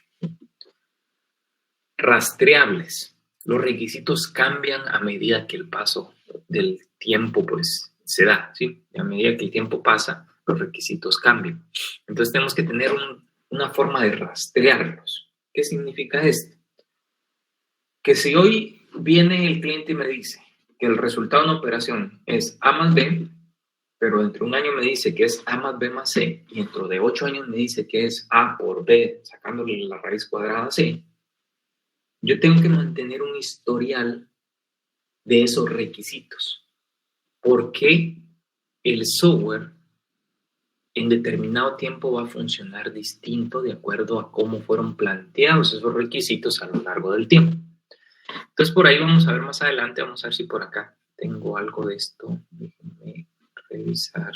Rastreables. Los requisitos cambian a medida que el paso del tiempo pues se da, ¿sí? A medida que el tiempo pasa, los requisitos cambian. Entonces tenemos que tener una forma de rastrearlos. ¿Qué significa esto? Que si hoy viene el cliente y me dice que el resultado de una operación es A más B, pero dentro de un año me dice que es A más B más C, y dentro de 8 años me dice que es A por B, sacándole la raíz cuadrada C, yo tengo que mantener un historial de esos requisitos. Porque el software en determinado tiempo va a funcionar distinto de acuerdo a cómo fueron planteados esos requisitos a lo largo del tiempo. Entonces, por ahí vamos a ver más adelante, vamos a ver si por acá tengo algo de esto. Déjenme revisar.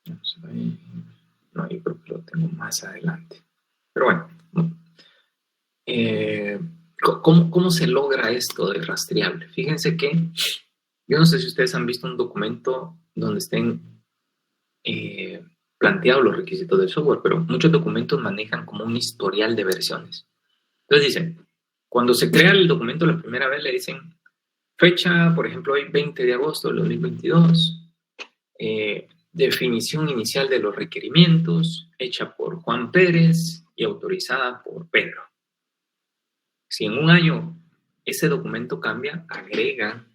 Vamos a ver. No, yo creo que lo tengo más adelante. Pero bueno, ¿cómo se logra esto de rastreable? Fíjense que, yo no sé si ustedes han visto un documento donde estén planteados los requisitos del software, pero muchos documentos manejan como un historial de versiones. Entonces dicen, cuando se crea el documento la primera vez le dicen fecha, por ejemplo, hoy 20 de agosto del 2022, definición inicial de los requerimientos, hecha por Juan Pérez y autorizada por Pedro. Si en un año ese documento cambia, agrega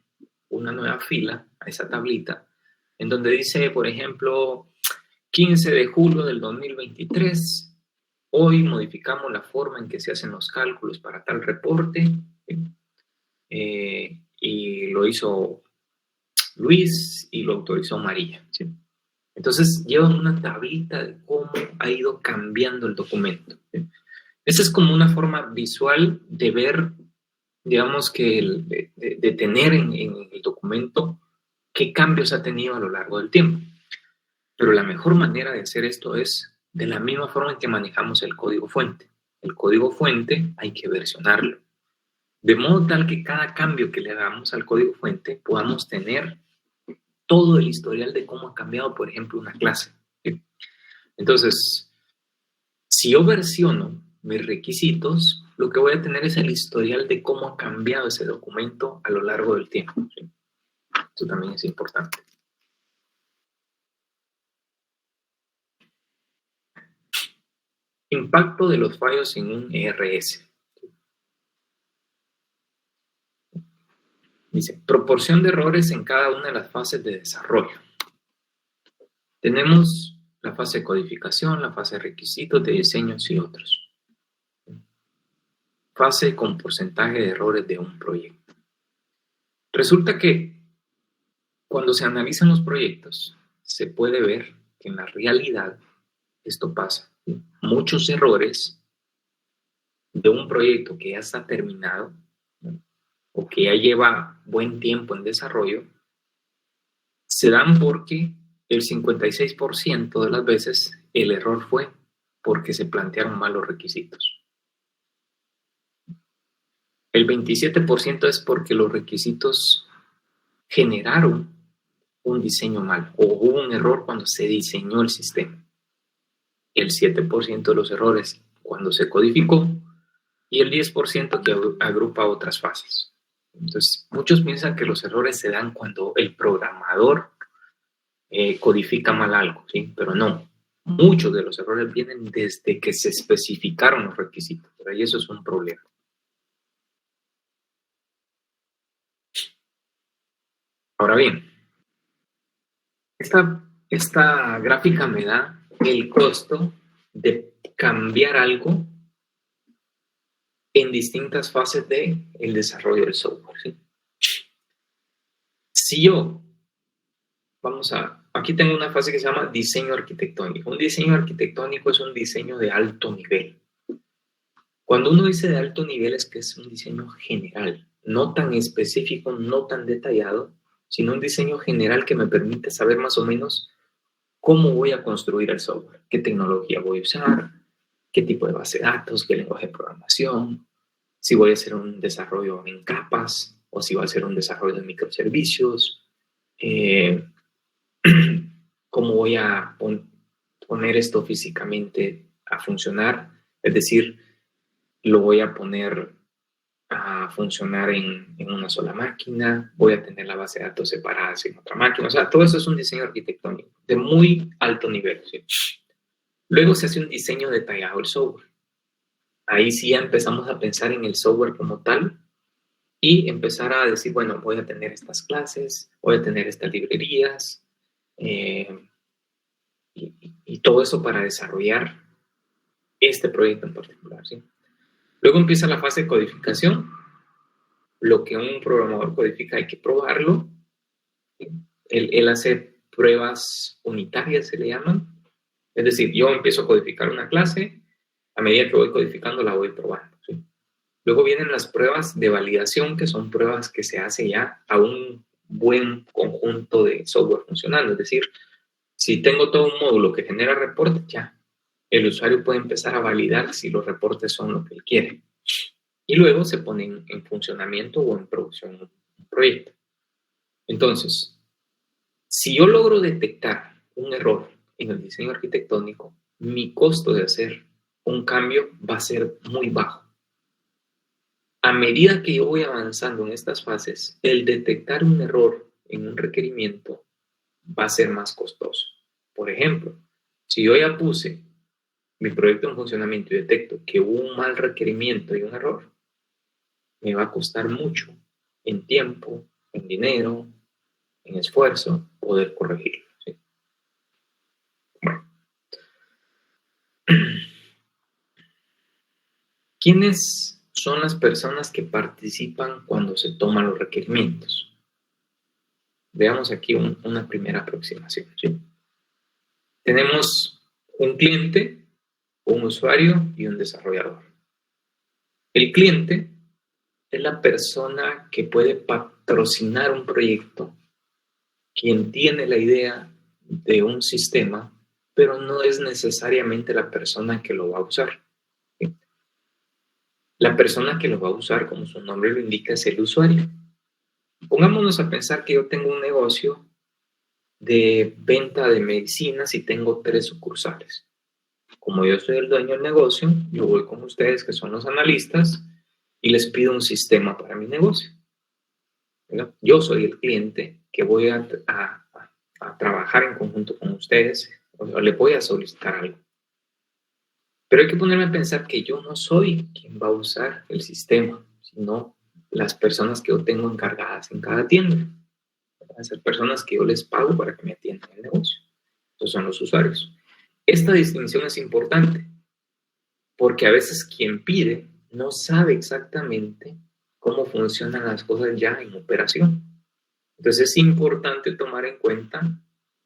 una nueva fila a esa tablita, en donde dice, por ejemplo, 15 de julio del 2023. Hoy modificamos la forma en que se hacen los cálculos para tal reporte. Y lo hizo Luis y lo autorizó María. ¿Sí? Entonces llevan una tablita de cómo ha ido cambiando el documento. ¿Sí? Esa es como una forma visual de ver, digamos que de tener en el documento qué cambios ha tenido a lo largo del tiempo. Pero la mejor manera de hacer esto es de la misma forma en que manejamos el código fuente. El código fuente hay que versionarlo. De modo tal que cada cambio que le hagamos al código fuente podamos tener todo el historial de cómo ha cambiado, por ejemplo, una clase. ¿Sí? Entonces, si yo versiono mis requisitos, lo que voy a tener es el historial de cómo ha cambiado ese documento a lo largo del tiempo. ¿Sí? Eso también es importante. Impacto de los fallos en un ERS. Dice, proporción de errores en cada una de las fases de desarrollo. Tenemos la fase de codificación, la fase de requisitos, de diseños y otros. Fase con porcentaje de errores de un proyecto. Resulta que cuando se analizan los proyectos, se puede ver que en la realidad esto pasa. Muchos errores de un proyecto que ya está terminado, ¿no? O que ya lleva buen tiempo en desarrollo, se dan porque el 56% de las veces el error fue porque se plantearon mal los requisitos. El 27% es porque los requisitos generaron un diseño mal o hubo un error cuando se diseñó el sistema. El 7% de los errores cuando se codificó y el 10% que agrupa otras fases. Entonces, muchos piensan que los errores se dan cuando el programador codifica mal algo, ¿sí? Pero no. Muchos de los errores vienen desde que se especificaron los requisitos, y eso es un problema. Ahora bien, esta gráfica me da el costo de cambiar algo en distintas fases del desarrollo del software. ¿Sí? Si yo, aquí tengo una fase que se llama diseño arquitectónico. Un diseño arquitectónico es un diseño de alto nivel. Cuando uno dice de alto nivel es que es un diseño general, no tan específico, no tan detallado, sino un diseño general que me permite saber más o menos cómo voy a construir el software, qué tecnología voy a usar, qué tipo de base de datos, qué lenguaje de programación, si voy a hacer un desarrollo en capas o si voy a hacer un desarrollo de microservicios, cómo voy a poner esto físicamente a funcionar, es decir, lo voy a poner a funcionar en una sola máquina, voy a tener la base de datos separadas en otra máquina, o sea, todo eso es un diseño arquitectónico de muy alto nivel. ¿Sí? Luego se hace un diseño detallado del software. Ahí sí ya empezamos a pensar en el software como tal y empezar a decir, bueno, voy a tener estas clases, voy a tener estas librerías y todo eso para desarrollar este proyecto en particular. ¿Sí? Luego empieza la fase de codificación. Lo que un programador codifica hay que probarlo. ¿Sí? Él hace pruebas unitarias, se le llaman. Es decir, yo empiezo a codificar una clase, a medida que voy codificando la voy probando. ¿Sí? Luego vienen las pruebas de validación, que son pruebas que se hace ya a un buen conjunto de software funcionando. Es decir, si tengo todo un módulo que genera reportes, ya el usuario puede empezar a validar si los reportes son lo que él quiere. Y luego se ponen en funcionamiento o en producción un proyecto. Entonces, si yo logro detectar un error en el diseño arquitectónico, mi costo de hacer un cambio va a ser muy bajo. A medida que yo voy avanzando en estas fases, el detectar un error en un requerimiento va a ser más costoso. Por ejemplo, si yo ya puse mi proyecto en funcionamiento y detecto que hubo un mal requerimiento y un error, me va a costar mucho en tiempo, en dinero, en esfuerzo, poder corregirlo. ¿Sí? Bueno. ¿Quiénes son las personas que participan cuando se toman los requerimientos? Veamos aquí una primera aproximación, ¿sí? Tenemos un cliente, un usuario y un desarrollador. El cliente es la persona que puede patrocinar un proyecto, quien tiene la idea de un sistema, pero no es necesariamente la persona que lo va a usar. ¿Sí? La persona que lo va a usar, como su nombre lo indica, es el usuario. Pongámonos a pensar que yo tengo un negocio de venta de medicinas y tengo 3 sucursales. Como yo soy el dueño del negocio, yo voy con ustedes, que son los analistas, y les pido un sistema para mi negocio. ¿Verdad? Yo soy el cliente que voy a trabajar en conjunto con ustedes, o le voy a solicitar algo. Pero hay que ponerme a pensar que yo no soy quien va a usar el sistema, sino las personas que yo tengo encargadas en cada tienda. Van a ser personas que yo les pago para que me atiendan el negocio. Esos son los usuarios. Esta distinción es importante porque a veces quien pide no sabe exactamente cómo funcionan las cosas ya en operación. Entonces es importante tomar en cuenta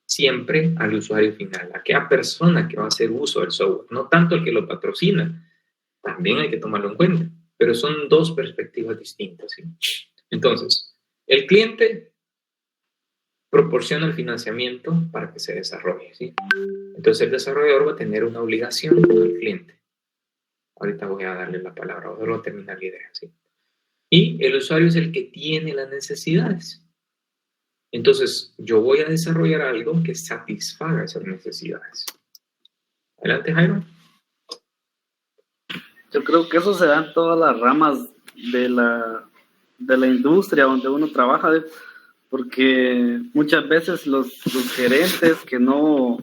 siempre al usuario final, a aquella persona que va a hacer uso del software, no tanto el que lo patrocina, también hay que tomarlo en cuenta, pero son 2 perspectivas distintas, ¿sí? Entonces, el cliente proporciona el financiamiento para que se desarrolle, ¿sí? Entonces el desarrollador va a tener una obligación con el cliente. Ahorita voy a darle la palabra, voy a terminar la idea, ¿sí? Y el usuario es el que tiene las necesidades. Entonces, yo voy a desarrollar algo que satisfaga esas necesidades. Adelante, Jairo. Yo creo que eso se da en todas las ramas de la industria donde uno trabaja, porque muchas veces los gerentes que no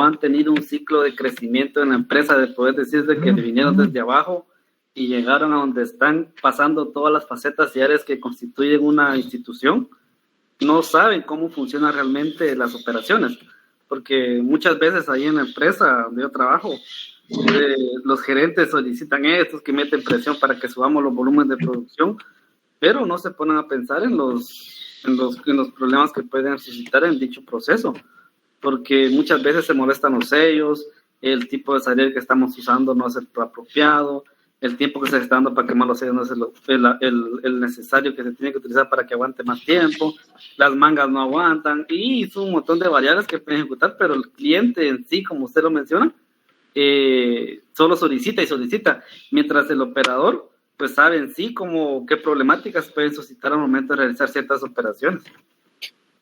han tenido un ciclo de crecimiento en la empresa, de poder decir de que vinieron desde abajo y llegaron a donde están pasando todas las facetas y áreas que constituyen una institución, no saben cómo funcionan realmente las operaciones, porque muchas veces ahí en la empresa donde yo trabajo, los gerentes solicitan estos que meten presión para que subamos los volúmenes de producción, pero no se ponen a pensar en los problemas que pueden suscitar en dicho proceso, porque muchas veces se molestan los sellos, el tipo de salida que estamos usando no es el apropiado, el tiempo que se está dando para quemar los sellos no es el necesario que se tiene que utilizar para que aguante más tiempo, las mangas no aguantan, y son un montón de variables que pueden ejecutar, pero el cliente en sí, como usted lo menciona, solo solicita, mientras el operador pues sabe en sí qué problemáticas pueden suscitar al momento de realizar ciertas operaciones.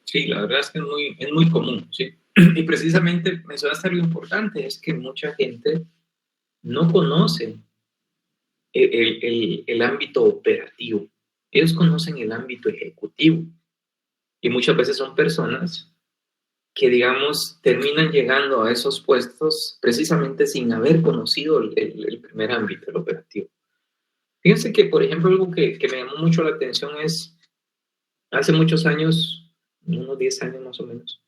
Sí, la verdad es que es muy común, ¿sí? Y precisamente mencionaste algo importante, es que mucha gente no conoce el ámbito operativo. Ellos conocen el ámbito ejecutivo. Y muchas veces son personas que, digamos, terminan llegando a esos puestos precisamente sin haber conocido el primer ámbito, el operativo. Fíjense que, por ejemplo, algo que me llamó mucho la atención es, hace muchos años, unos 10 años más o menos,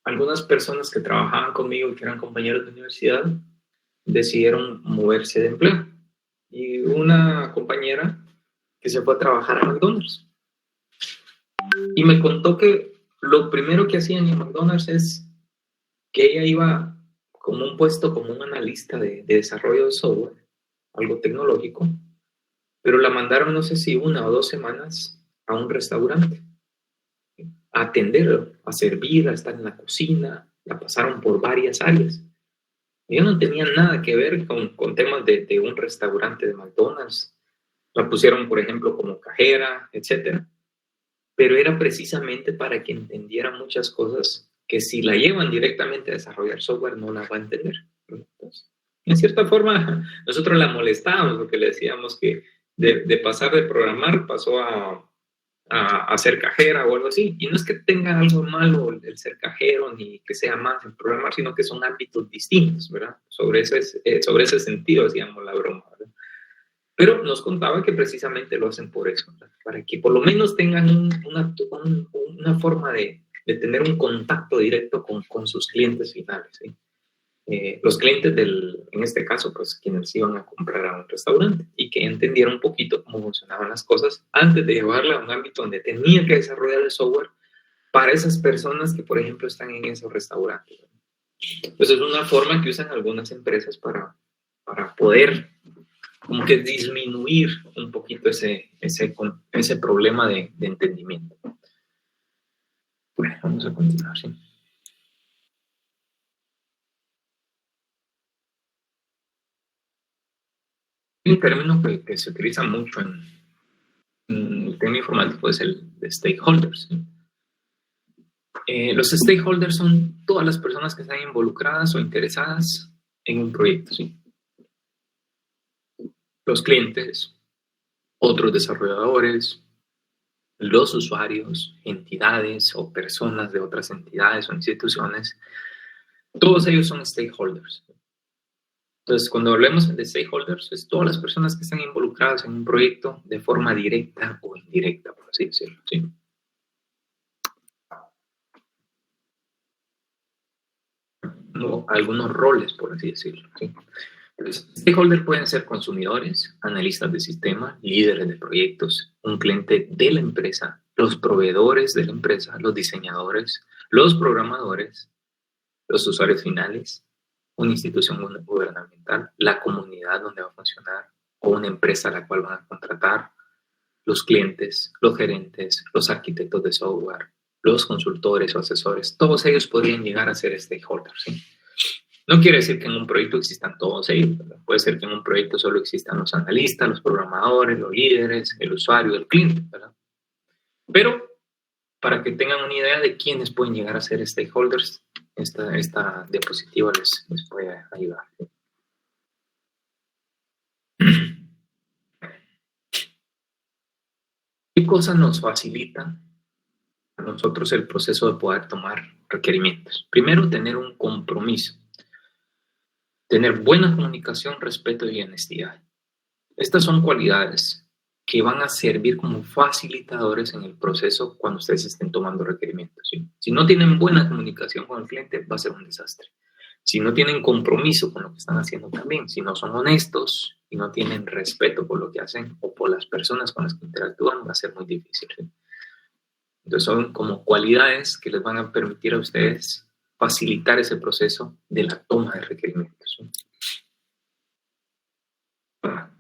algunas personas que trabajaban conmigo, que eran compañeros de universidad, decidieron moverse de empleo. Y una compañera que se fue a trabajar a McDonald's. Y me contó que lo primero que hacían en McDonald's es que ella iba como un puesto, como un analista de desarrollo de software, algo tecnológico, pero la mandaron, no sé si 1 o 2 semanas, a un restaurante, a atender, a servir, a estar en la cocina. La pasaron por varias áreas. Yo no tenía nada que ver con temas de un restaurante de McDonald's. La pusieron, por ejemplo, como cajera, etc. Pero era precisamente para que entendiera muchas cosas que si la llevan directamente a desarrollar software no la va a entender. Entonces, en cierta forma, nosotros la molestábamos porque le decíamos que de pasar de programar pasó a ser cajera o algo así. Y no es que tenga algo malo el ser cajero ni que sea más el programar, sino que son ámbitos distintos, ¿verdad? Sobre ese sentido hacíamos la broma, ¿verdad? Pero nos contaba que precisamente lo hacen por eso, ¿verdad? Para que por lo menos tengan una forma de de tener un contacto directo con sus clientes finales, ¿sí? Los clientes en este caso, pues quienes iban a comprar a un restaurante y que entendieran un poquito cómo funcionaban las cosas antes de llevarla a un ámbito donde tenía que desarrollar el software para esas personas que, por ejemplo, están en esos restaurantes. Entonces es una forma que usan algunas empresas para poder como que disminuir un poquito ese problema de entendimiento. Bueno, vamos a continuar, ¿sí? Un término que se utiliza mucho en el tema informático es el de stakeholders, ¿sí? Los stakeholders son todas las personas que están involucradas o interesadas en un proyecto, ¿sí? Los clientes, otros desarrolladores, los usuarios, entidades o personas de otras entidades o instituciones, todos ellos son stakeholders. Entonces, cuando hablemos de stakeholders, es todas las personas que están involucradas en un proyecto de forma directa o indirecta, por así decirlo, ¿sí? No, algunos roles, por así decirlo, ¿sí? Entonces, stakeholders pueden ser consumidores, analistas de sistema, líderes de proyectos, un cliente de la empresa, los proveedores de la empresa, los diseñadores, los programadores, los usuarios finales, una institución gubernamental, la comunidad donde va a funcionar, o una empresa a la cual van a contratar, los clientes, los gerentes, los arquitectos de software, los consultores o asesores, todos ellos podrían llegar a ser stakeholders, ¿sí? No quiere decir que en un proyecto existan todos ellos, ¿verdad? Puede ser que en un proyecto solo existan los analistas, los programadores, los líderes, el usuario, el cliente, ¿verdad? Pero para que tengan una idea de quiénes pueden llegar a ser stakeholders, esta diapositiva les puede ayudar, ¿sí? ¿Qué cosa nos facilita a nosotros el proceso de poder tomar requerimientos? Primero, tener un compromiso. Tener buena comunicación, respeto y honestidad. Estas son cualidades que van a servir como facilitadores en el proceso cuando ustedes estén tomando requerimientos, ¿sí? Si no tienen buena comunicación con el cliente, va a ser un desastre. Si no tienen compromiso con lo que están haciendo también, si no son honestos y no tienen respeto por lo que hacen o por las personas con las que interactúan, va a ser muy difícil, ¿sí? Entonces son como cualidades que les van a permitir a ustedes facilitar ese proceso de la toma de requerimientos, ¿sí?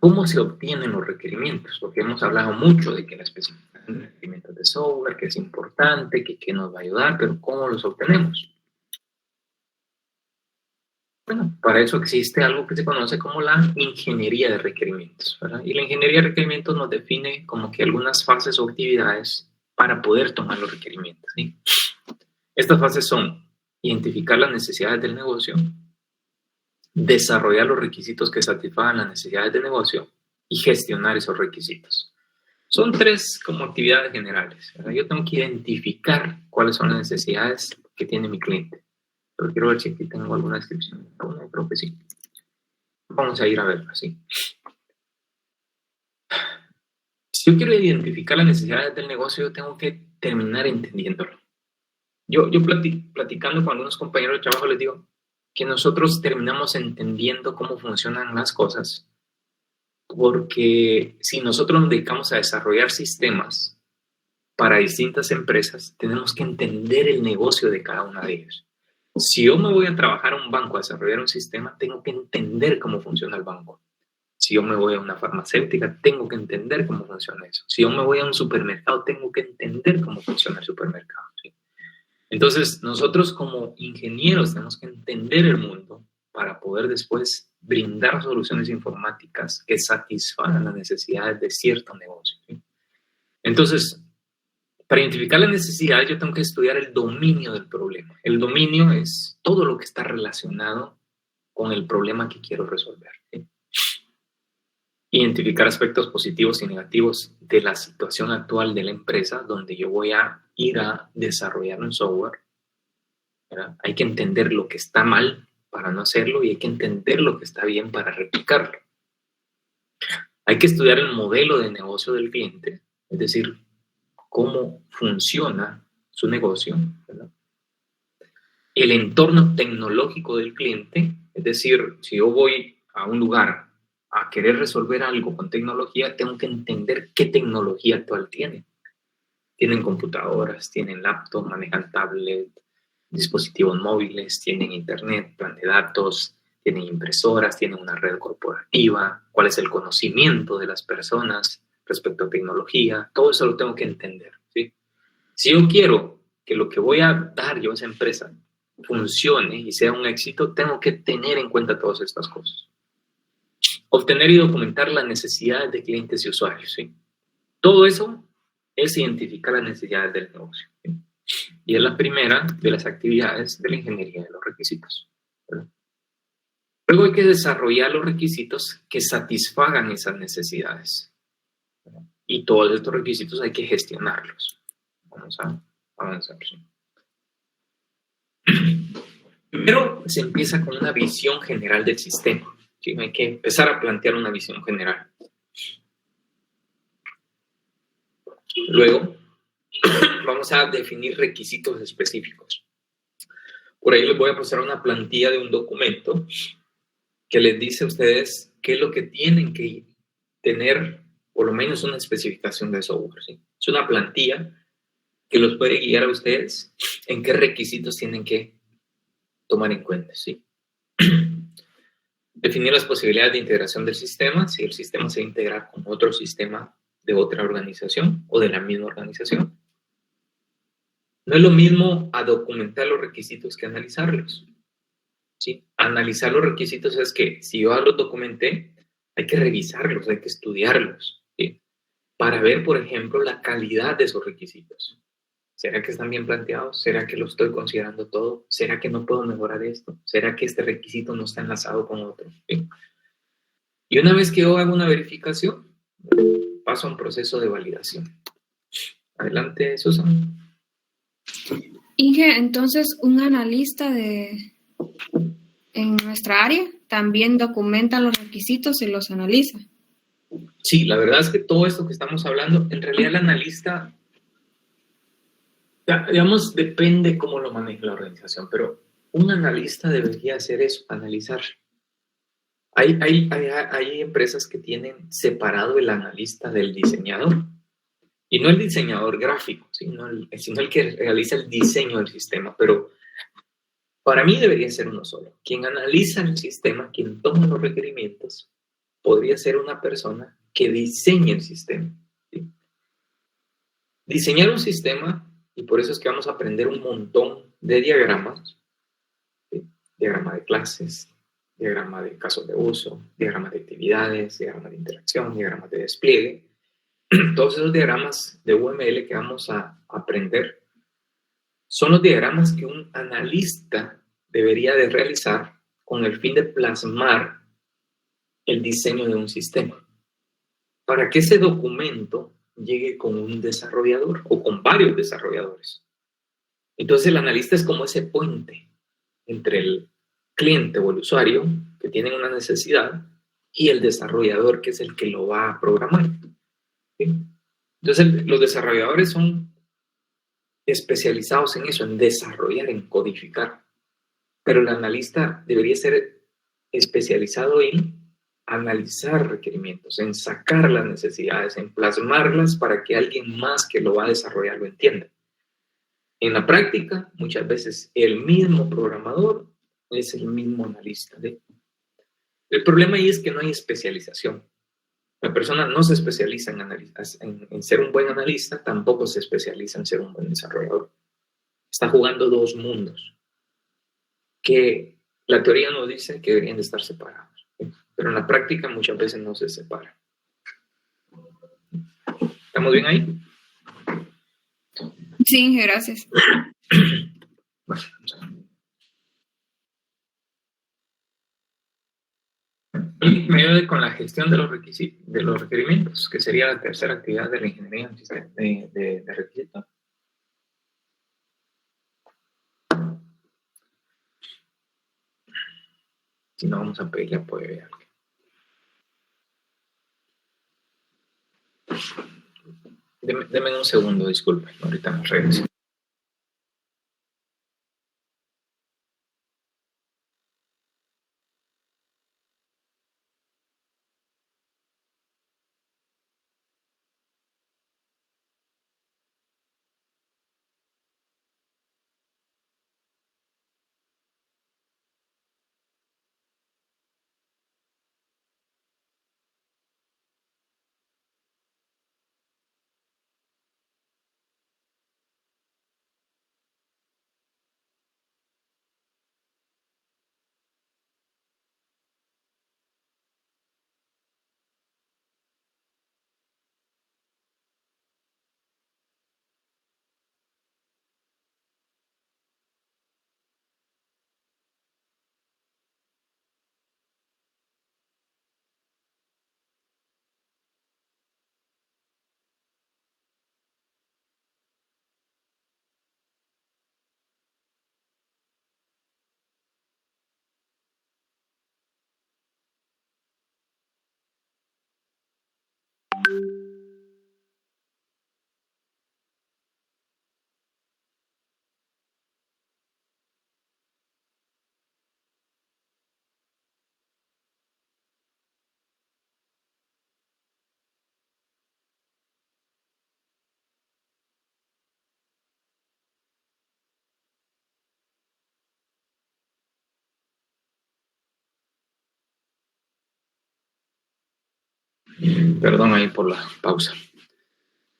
¿Cómo se obtienen los requerimientos? Porque hemos hablado mucho de que la especificación de requerimientos de software, que es importante, que nos va a ayudar, pero ¿cómo los obtenemos? Bueno, para eso existe algo que se conoce como la ingeniería de requerimientos, ¿verdad? Y la ingeniería de requerimientos nos define como que algunas fases o actividades para poder tomar los requerimientos, ¿sí? Estas fases son identificar las necesidades del negocio, desarrollar los requisitos que satisfagan las necesidades del negocio y gestionar esos requisitos. Son tres como actividades generales, ¿verdad? Yo tengo que identificar cuáles son las necesidades que tiene mi cliente. Pero quiero ver si aquí tengo alguna descripción. No, creo que sí. Vamos a ir a verlo, ¿sí? Si yo quiero identificar las necesidades del negocio, yo tengo que terminar entendiéndolo. Yo platicando con algunos compañeros de trabajo les digo que nosotros terminamos entendiendo cómo funcionan las cosas porque si nosotros nos dedicamos a desarrollar sistemas para distintas empresas, tenemos que entender el negocio de cada una de ellas. Si yo me voy a trabajar a un banco a desarrollar un sistema, tengo que entender cómo funciona el banco. Si yo me voy a una farmacéutica, tengo que entender cómo funciona eso. Si yo me voy a un supermercado, tengo que entender cómo funciona el supermercado, ¿sí? Entonces, nosotros como ingenieros tenemos que entender el mundo para poder después brindar soluciones informáticas que satisfagan las necesidades de cierto negocio, ¿sí? Entonces, para identificar las necesidades, yo tengo que estudiar el dominio del problema. El dominio es todo lo que está relacionado con el problema que quiero resolver, ¿sí? Identificar aspectos positivos y negativos de la situación actual de la empresa donde yo voy a ir a desarrollar un software, ¿verdad? Hay que entender lo que está mal para no hacerlo y hay que entender lo que está bien para replicarlo. Hay que estudiar el modelo de negocio del cliente, es decir, cómo funciona su negocio, ¿verdad? El entorno tecnológico del cliente, es decir, si yo voy a un lugar a querer resolver algo con tecnología, tengo que entender qué tecnología actual tiene. Tienen computadoras, tienen laptop, manejan tablet, dispositivos móviles, tienen internet, plan de datos, tienen impresoras, tienen una red corporativa, cuál es el conocimiento de las personas respecto a tecnología, todo eso lo tengo que entender, ¿sí? Si yo quiero que lo que voy a dar yo a esa empresa funcione y sea un éxito, tengo que tener en cuenta todas estas cosas. Obtener y documentar las necesidades de clientes y usuarios, ¿sí? Todo eso es identificar las necesidades del negocio, ¿sí? Y es la primera de las actividades de la ingeniería de los requisitos, ¿verdad? Luego hay que desarrollar los requisitos que satisfagan esas necesidades, ¿verdad? Y todos estos requisitos hay que gestionarlos. Vamos a avanzar, ¿sí? Primero se empieza con una visión general del sistema, ¿sí? Hay que empezar a plantear una visión general. Luego vamos a definir requisitos específicos. Por ahí les voy a pasar una plantilla de un documento que les dice a ustedes qué es lo que tienen que tener, por lo menos una especificación de software, ¿sí? Es una plantilla que los puede guiar a ustedes en qué requisitos tienen que tomar en cuenta, ¿sí? Definir las posibilidades de integración del sistema, si el sistema se va a integrar con otro sistema de otra organización o de la misma organización. No es lo mismo a documentar los requisitos que analizarlos, ¿sí? Analizar los requisitos es que si yo los documenté, hay que revisarlos, hay que estudiarlos, ¿sí? Para ver, por ejemplo, la calidad de esos requisitos. ¿Será que están bien planteados? ¿Será que lo estoy considerando todo? ¿Será que no puedo mejorar esto? ¿Será que este requisito no está enlazado con otro? ¿Sí? Y una vez que yo hago una verificación, paso a un proceso de validación. Adelante, Susan. Inge, entonces un analista en nuestra área también documenta los requisitos y los analiza. Sí, la verdad es que todo esto que estamos hablando, en realidad el analista, digamos, depende cómo lo maneje la organización, pero un analista debería hacer eso, analizar. Hay empresas que tienen separado el analista del diseñador, y no el diseñador gráfico, sino el que realiza el diseño del sistema, pero para mí debería ser uno solo. Quien analiza el sistema, quien toma los requerimientos, podría ser una persona que diseñe el sistema, ¿sí? Diseñar un sistema, y por eso es que vamos a aprender un montón de diagramas, ¿sí? Diagrama de clases, diagrama de casos de uso, diagrama de actividades, diagrama de interacción, diagrama de despliegue. Todos esos diagramas de UML que vamos a aprender son los diagramas que un analista debería de realizar con el fin de plasmar el diseño de un sistema, para que ese documento llegue con un desarrollador o con varios desarrolladores. Entonces el analista es como ese puente entre el cliente o el usuario que tienen una necesidad y el desarrollador que es el que lo va a programar, ¿sí? Entonces los desarrolladores son especializados en eso, en desarrollar, en codificar, pero el analista debería ser especializado en analizar requerimientos, en sacar las necesidades, en plasmarlas para que alguien más que lo va a desarrollar lo entienda. En la práctica, muchas veces el mismo programador es el mismo analista, ¿sí? El problema ahí es que no hay especialización. La persona no se especializa en ser un buen analista, tampoco se especializa en ser un buen desarrollador. Está jugando dos mundos que la teoría nos dice que deberían de estar separados, ¿sí? Pero en la práctica muchas veces no se separan. ¿Estamos bien ahí? Sí, gracias. Bueno, vamos a ver. Y me ayude con la gestión de los requisitos, de los requerimientos, que sería la tercera actividad de la ingeniería de requisitos. Si no, vamos a pedirle apoyo a alguien. Deme un segundo, disculpen, ahorita me regreso. Perdón ahí por la pausa.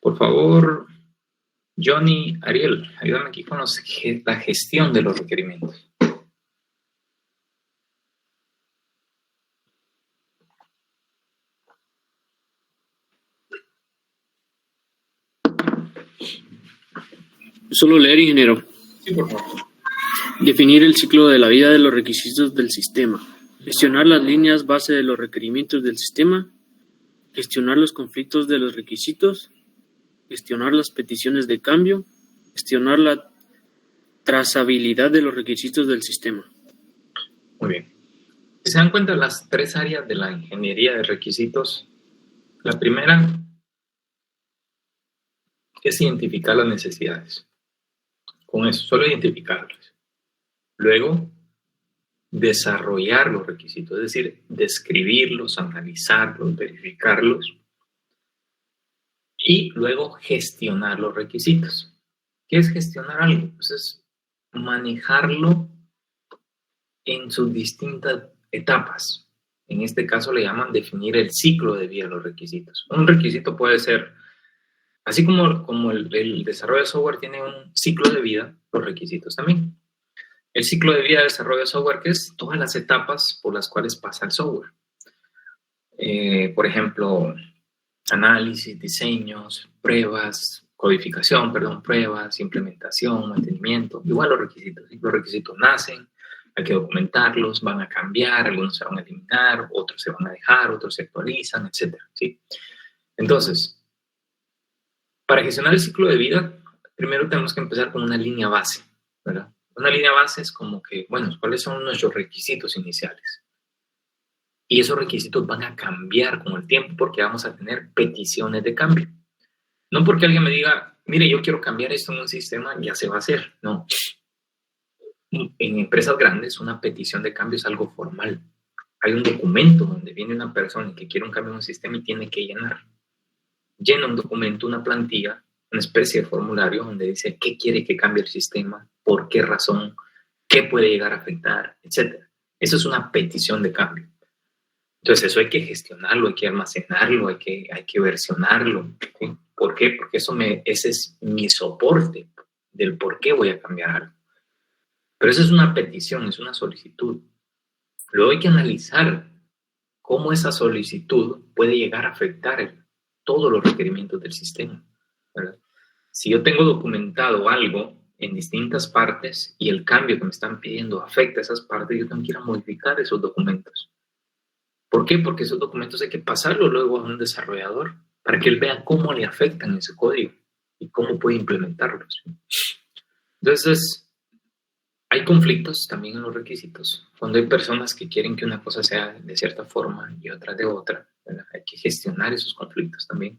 Por favor, Johnny, Ariel, ayúdame aquí con la gestión de los requerimientos. Solo leer, ingeniero. Sí, por favor. Definir el ciclo de la vida de los requisitos del sistema. Gestionar las líneas base de los requerimientos del sistema. Gestionar los conflictos de los requisitos. Gestionar las peticiones de cambio. Gestionar la trazabilidad de los requisitos del sistema. Muy bien. Si se dan cuenta, las tres áreas de la ingeniería de requisitos, la primera es identificar las necesidades. Con eso, solo identificarlas. Luego, desarrollar los requisitos, es decir, describirlos, analizarlos, verificarlos. Y luego, gestionar los requisitos. ¿Qué es gestionar algo? Pues es manejarlo en sus distintas etapas. En este caso le llaman definir el ciclo de vida de los requisitos. Un requisito puede ser, así como el desarrollo de software tiene un ciclo de vida, los requisitos también. El ciclo de vida del desarrollo de software, que es todas las etapas por las cuales pasa el software. Por ejemplo, análisis, diseños, pruebas, pruebas, implementación, mantenimiento. Igual los requisitos. ¿Sí? Los requisitos nacen, hay que documentarlos, van a cambiar, algunos se van a eliminar, otros se van a dejar, otros se actualizan, etc. ¿Sí? Entonces, para gestionar el ciclo de vida, primero tenemos que empezar con una línea base, ¿verdad? Una línea base es como que, bueno, ¿cuáles son nuestros requisitos iniciales? Y esos requisitos van a cambiar con el tiempo porque vamos a tener peticiones de cambio. No porque alguien me diga, mire, yo quiero cambiar esto en un sistema, ya se va a hacer. No. En empresas grandes, una petición de cambio es algo formal. Hay un documento donde viene una persona que quiere un cambio en un sistema y tiene que llenar. Llena un documento, una plantilla, una especie de formulario donde dice qué quiere que cambie el sistema, por qué razón, qué puede llegar a afectar, etc. Eso es una petición de cambio. Entonces eso hay que gestionarlo, hay que almacenarlo, hay que versionarlo. ¿Sí? ¿Por qué? Porque ese es mi soporte del por qué voy a cambiar algo. Pero eso es una petición, es una solicitud. Luego hay que analizar cómo esa solicitud puede llegar a afectar todos los requerimientos del sistema, ¿verdad? Si yo tengo documentado algo en distintas partes y el cambio que me están pidiendo afecta a esas partes, yo tengo que ir a modificar esos documentos. ¿Por qué? Porque esos documentos hay que pasarlos luego a un desarrollador para que él vea cómo le afectan ese código y cómo puede implementarlos. Entonces, hay conflictos también en los requisitos. Cuando hay personas que quieren que una cosa sea de cierta forma y otra de otra, ¿verdad? Hay que gestionar esos conflictos también.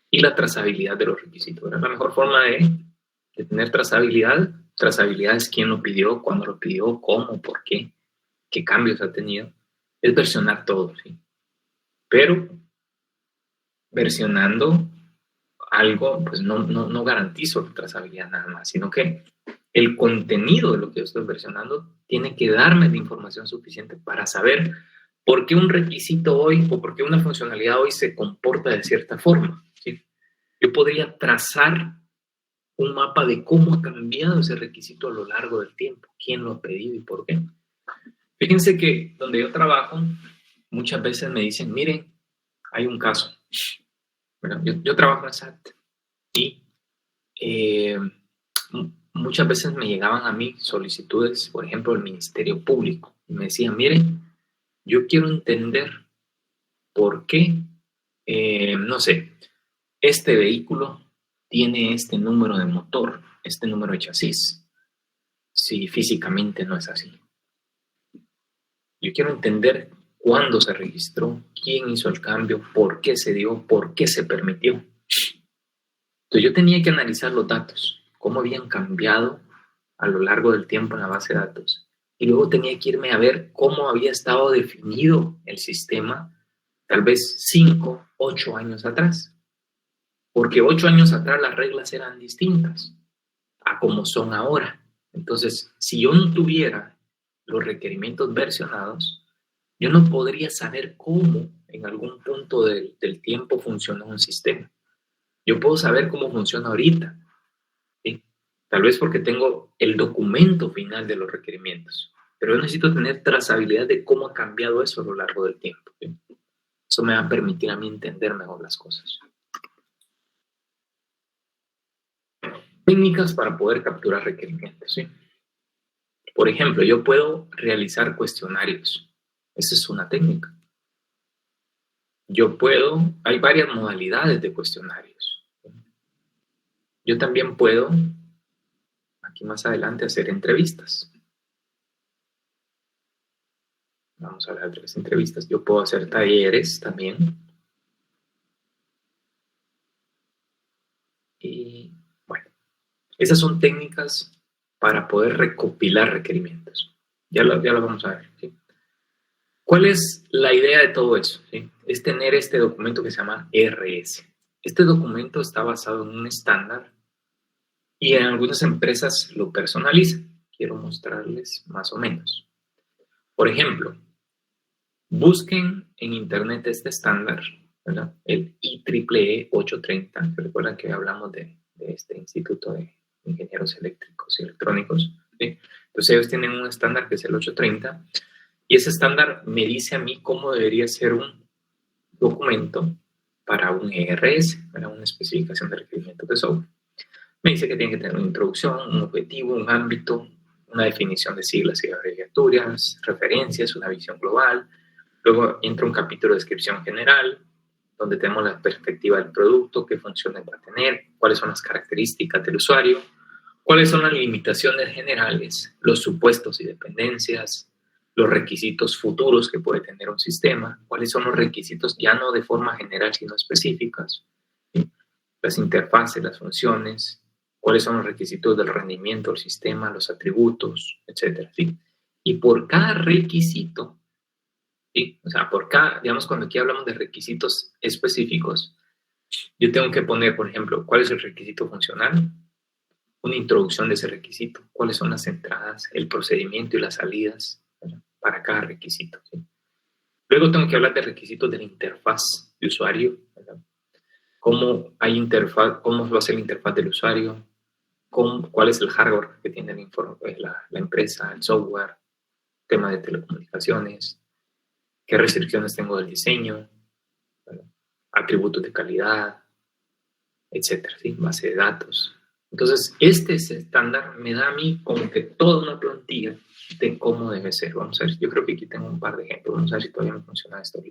Y la trazabilidad de los requisitos, ¿verdad? La mejor forma de tener trazabilidad es quién lo pidió, cuándo lo pidió, cómo, por qué cambios ha tenido, es versionar todo, ¿sí? Pero versionando algo, pues no garantizo la trazabilidad nada más, sino que el contenido de lo que yo estoy versionando tiene que darme la información suficiente para saber por qué un requisito hoy o por qué una funcionalidad hoy se comporta de cierta forma, ¿sí? Yo podría trazar un mapa de cómo ha cambiado ese requisito a lo largo del tiempo, quién lo ha pedido y por qué. Fíjense que donde yo trabajo, muchas veces me dicen, miren, hay un caso. Bueno, yo trabajo en SAT y muchas veces me llegaban a mí solicitudes, por ejemplo, del Ministerio Público. Y me decían, miren, yo quiero entender por qué, no sé, este vehículo tiene este número de motor, este número de chasis, si físicamente no es así. Yo quiero entender cuándo se registró, quién hizo el cambio, por qué se dio, por qué se permitió. Entonces yo tenía que analizar los datos, cómo habían cambiado a lo largo del tiempo en la base de datos. Y luego tenía que irme a ver cómo había estado definido el sistema, tal vez 5, 8 años atrás. Porque 8 años atrás las reglas eran distintas a como son ahora. Entonces, si yo no tuviera los requerimientos versionados, yo no podría saber cómo en algún punto del tiempo funciona un sistema. Yo puedo saber cómo funciona ahorita, ¿sí? Tal vez porque tengo el documento final de los requerimientos, pero yo necesito tener trazabilidad de cómo ha cambiado eso a lo largo del tiempo, ¿sí? Eso me va a permitir a mí entender mejor las cosas. Técnicas para poder capturar requerimientos, ¿sí? Por ejemplo, yo puedo realizar cuestionarios. Esa es una técnica. Hay varias modalidades de cuestionarios. Yo también puedo, aquí más adelante, hacer entrevistas. Vamos a hablar de las entrevistas. Yo puedo hacer talleres también. Y bueno, esas son técnicas para poder recopilar requerimientos. Ya lo vamos a ver, ¿sí? ¿Cuál es la idea de todo eso? ¿Sí? Es tener este documento que se llama RS. Este documento está basado en un estándar y en algunas empresas lo personalizan. Quiero mostrarles más o menos. Por ejemplo, busquen en internet este estándar, ¿verdad? El IEEE 830. Recuerdan que hablamos de este Instituto de Ingenieros Eléctricos y Electrónicos, ¿sí? Entonces ellos tienen un estándar que es el 830 y ese estándar me dice a mí cómo debería ser un documento para un ERS, para una especificación de requerimientos de software. Me dice que tiene que tener una introducción, un objetivo, un ámbito, una definición de siglas y abreviaturas, referencias, una visión global. Luego entra un capítulo de descripción general, donde tenemos la perspectiva del producto, qué funciones va a tener, cuáles son las características del usuario, cuáles son las limitaciones generales, los supuestos y dependencias, los requisitos futuros que puede tener un sistema, cuáles son los requisitos ya no de forma general sino específicas, ¿sí? Las interfaces, las funciones, cuáles son los requisitos del rendimiento del sistema, los atributos, etc. ¿Sí? Y por cada requisito, ¿sí? O sea, por cada, digamos, cuando aquí hablamos de requisitos específicos, yo tengo que poner, por ejemplo, cuál es el requisito funcional, una introducción de ese requisito, cuáles son las entradas, el procedimiento y las salidas, ¿verdad? Para cada requisito, ¿sí? Luego tengo que hablar de requisitos de la interfaz de usuario, ¿verdad? Cómo va a ser la interfaz del usuario, cuál es el hardware que tiene la empresa, el software, tema de telecomunicaciones, qué restricciones tengo del diseño, ¿verdad? Atributos de calidad, etcétera, ¿sí? Base de datos. Entonces, este estándar me da a mí como que toda una plantilla de cómo debe ser. Vamos a ver, yo creo que aquí tengo un par de ejemplos. Vamos a ver si todavía me funciona esto.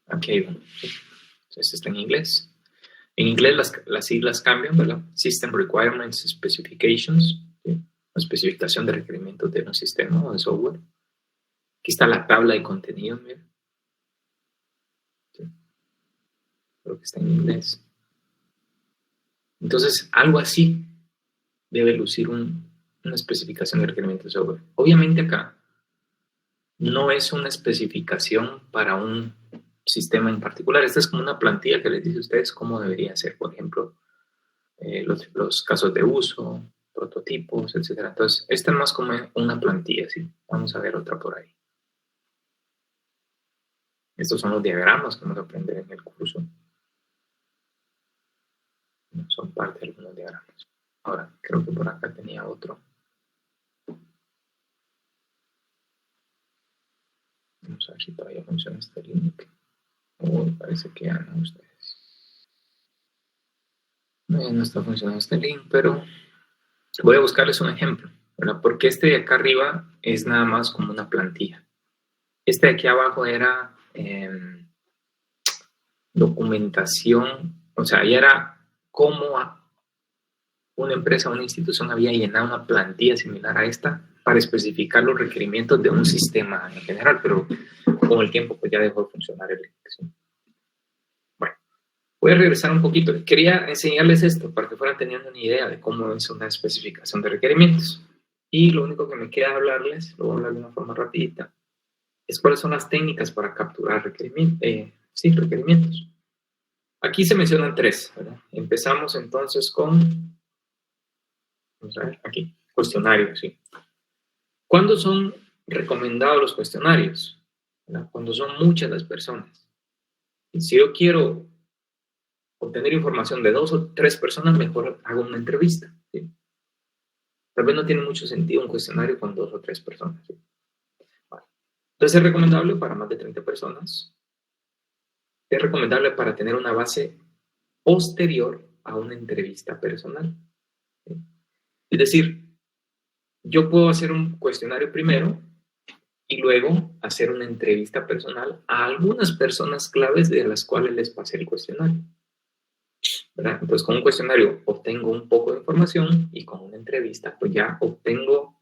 Aquí, bueno, entonces está en inglés. En inglés las siglas cambian, ¿verdad? System Requirements Specifications, ¿sí? La especificación de requerimientos de un sistema o de software. Aquí está la tabla de contenido, mira. ¿Sí? Creo que está en inglés. Entonces, algo así debe lucir una especificación de requerimientos de software. Obviamente acá no es una especificación para un sistema en particular. Esta es como una plantilla que les dice a ustedes cómo debería ser, por ejemplo, los casos de uso, prototipos, etc. Entonces, esta es más como una plantilla, ¿sí? Vamos a ver otra por ahí. Estos son los diagramas que vamos a aprender en el curso. Son parte de algunos diagramas. Ahora, creo que por acá tenía otro. Vamos a ver si todavía funciona este link. Parece que ya no ustedes. No, no está funcionando este link, pero voy a buscarles un ejemplo, ¿verdad? Porque este de acá arriba es nada más como una plantilla. Este de aquí abajo era documentación O sea, ya era cómo una empresa o una institución había llenado una plantilla similar a esta para especificar los requerimientos de un sistema en general, pero con el tiempo pues ya dejó de funcionar el ¿sí? Bueno, voy a regresar un poquito. Quería enseñarles esto para que fueran teniendo una idea de cómo es una especificación de requerimientos. Y lo único que me queda hablarles, lo voy a hablar de una forma rapidita, es cuáles son las técnicas para capturar requerimientos. Aquí se mencionan 3, ¿verdad? Empezamos entonces con, vamos a ver, aquí, cuestionarios, ¿sí? ¿Cuándo son recomendados los cuestionarios? ¿Verdad? Cuando son muchas las personas. Y si yo quiero obtener información de 2 o 3 personas, mejor hago una entrevista, ¿sí? Tal vez no tiene mucho sentido un cuestionario con 2 o 3 personas, ¿sí? Vale. Entonces es recomendable para más de 30 personas. Es recomendable para tener una base posterior a una entrevista personal, ¿sí? Es decir, yo puedo hacer un cuestionario primero y luego hacer una entrevista personal a algunas personas claves de las cuales les pasé el cuestionario, ¿verdad? Entonces, con un cuestionario obtengo un poco de información y con una entrevista, pues ya obtengo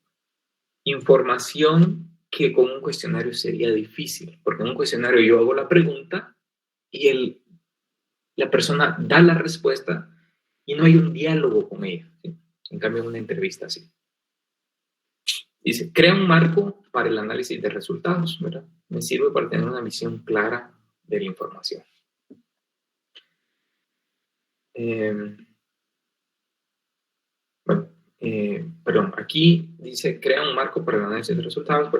información que con un cuestionario sería difícil, porque en un cuestionario yo hago la pregunta y la persona da la respuesta y no hay un diálogo con ella, ¿sí? En cambio, en una entrevista sí. Dice, crea un marco para el análisis de resultados, ¿verdad? Me sirve para tener una visión clara de la información. Aquí dice, crea un marco para el análisis de resultados,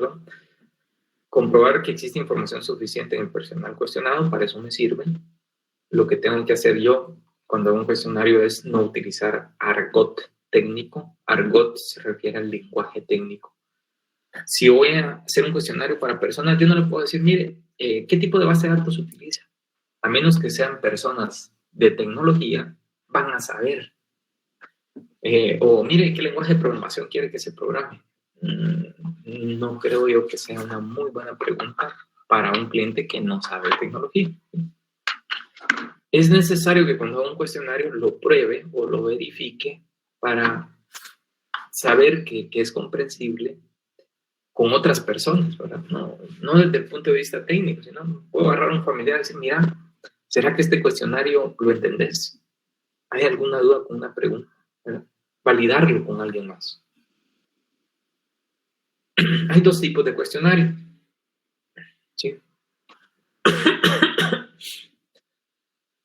comprobar que existe información suficiente en el personal cuestionado, para eso me sirve. Lo que tengo que hacer yo cuando hago un cuestionario es no utilizar argot técnico. Argot se refiere al lenguaje técnico. Si voy a hacer un cuestionario para personas, yo no le puedo decir, mire, ¿qué tipo de base de datos utiliza? A menos que sean personas de tecnología, van a saber. O mire, ¿qué lenguaje de programación quiere que se programe? No creo yo que sea una muy buena pregunta para un cliente que no sabe tecnología. Es necesario que cuando haga un cuestionario lo pruebe o lo verifique para saber que es comprensible con otras personas, ¿verdad? No desde el punto de vista técnico, sino puedo agarrar a un familiar y decir, mira, ¿será que este cuestionario lo entendés? ¿Hay alguna duda con una pregunta? ¿Verdad? Validarlo con alguien más. Hay 2 tipos de cuestionario, ¿sí?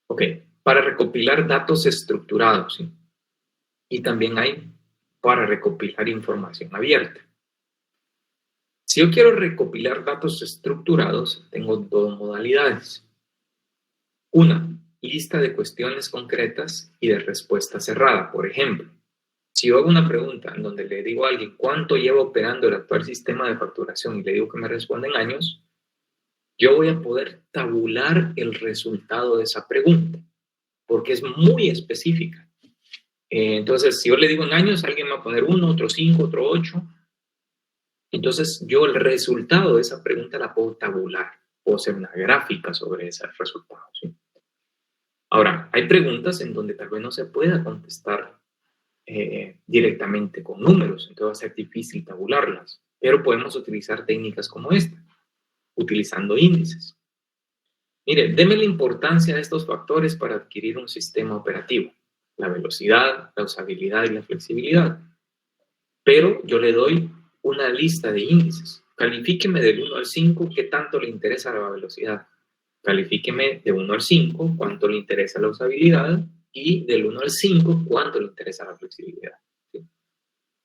Ok, para recopilar datos estructurados, ¿sí? Y también hay para recopilar información abierta. Si yo quiero recopilar datos estructurados, tengo 2 modalidades. Una, lista de cuestiones concretas y de respuesta cerrada. Por ejemplo, si yo hago una pregunta en donde le digo a alguien cuánto lleva operando el actual sistema de facturación y le digo que me responda en años, yo voy a poder tabular el resultado de esa pregunta, porque es muy específica. Entonces, si yo le digo en años, alguien me va a poner 1, otro 5, otro 8. Entonces, yo el resultado de esa pregunta la puedo tabular, puedo hacer una gráfica sobre ese resultado, ¿sí? Ahora, hay preguntas en donde tal vez no se pueda contestar directamente con números, entonces va a ser difícil tabularlas, pero podemos utilizar técnicas como esta, utilizando índices. Mire, deme la importancia de estos factores para adquirir un sistema operativo: la velocidad, la usabilidad y la flexibilidad. Pero yo le doy una lista de índices. Califíqueme del 1 al 5 qué tanto le interesa la velocidad. Califíqueme de 1 al 5 cuánto le interesa la usabilidad, y del 1 al 5 cuánto le interesa la flexibilidad, ¿sí?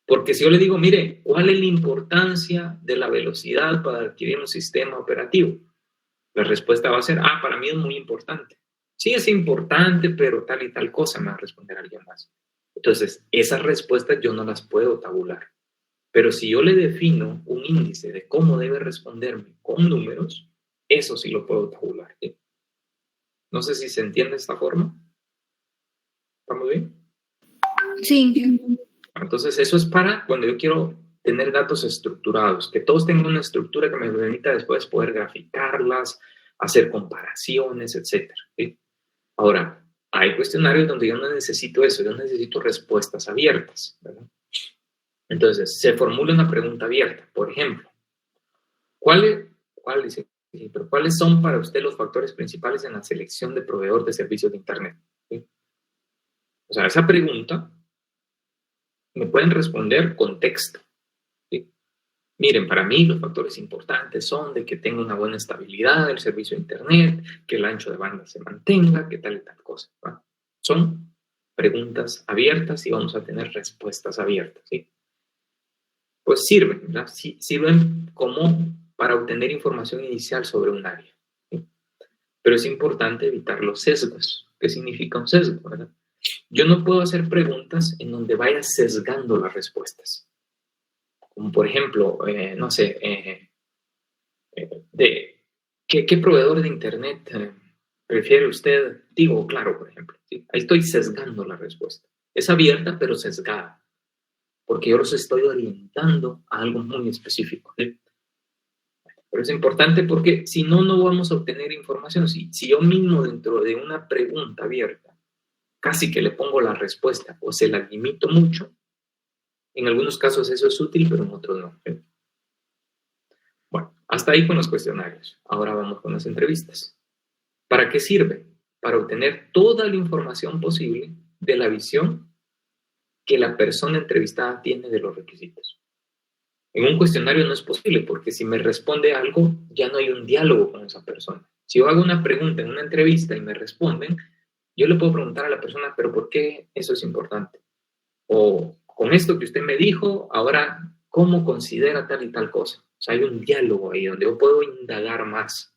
Porque si yo le digo, mire, ¿cuál es la importancia de la velocidad para adquirir un sistema operativo? La respuesta va a ser, para mí es muy importante. Sí, es importante, pero tal y tal cosa, me va a responder alguien más. Entonces, esas respuestas yo no las puedo tabular. Pero si yo le defino un índice de cómo debe responderme con números, eso sí lo puedo tabular, ¿sí? No sé si se entiende de esta forma. ¿Estamos bien? Sí. Entonces, eso es para cuando yo quiero tener datos estructurados, que todos tengan una estructura que me permita después poder graficarlas, hacer comparaciones, etc. ¿sí? Ahora, Hay cuestionarios donde yo no necesito eso, yo necesito respuestas abiertas, ¿verdad? Entonces, se formula una pregunta abierta. Por ejemplo, ¿cuáles son para usted los factores principales en la selección de proveedor de servicios de Internet? ¿Sí? O sea, esa pregunta me pueden responder con texto. ¿Sí? Miren, para mí los factores importantes son de que tenga una buena estabilidad del servicio de Internet, que el ancho de banda se mantenga, que tal y tal cosa. ¿Va? Son preguntas abiertas y vamos a tener respuestas abiertas. ¿Sí? Pues sirven, ¿verdad? Sí, sirven como para obtener información inicial sobre un área. ¿Sí? Pero es importante evitar los sesgos. ¿Qué significa un sesgo, verdad? Yo no puedo hacer preguntas en donde vaya sesgando las respuestas. Como por ejemplo, no sé, ¿qué proveedor de Internet prefiere usted? Tigo o Claro, por ejemplo. ¿Sí? Ahí estoy sesgando la respuesta. Es abierta, pero sesgada. Porque yo los estoy orientando a algo muy específico. ¿Sí? Pero es importante porque si no, no vamos a obtener información. Si yo mismo dentro de una pregunta abierta casi que le pongo la respuesta o se la limito mucho, en algunos casos eso es útil, pero en otros no. ¿Sí? Bueno, hasta ahí con los cuestionarios. Ahora vamos con las entrevistas. ¿Para qué sirve? Para obtener toda la información posible de la visión que la persona entrevistada tiene de los requisitos. En un cuestionario no es posible, porque si me responde algo, ya no hay un diálogo con esa persona. Si yo hago una pregunta en una entrevista y me responden, yo le puedo preguntar a la persona, ¿pero por qué eso es importante? O con esto que usted me dijo, ahora, ¿cómo considera tal y tal cosa? O sea, hay un diálogo ahí donde yo puedo indagar más.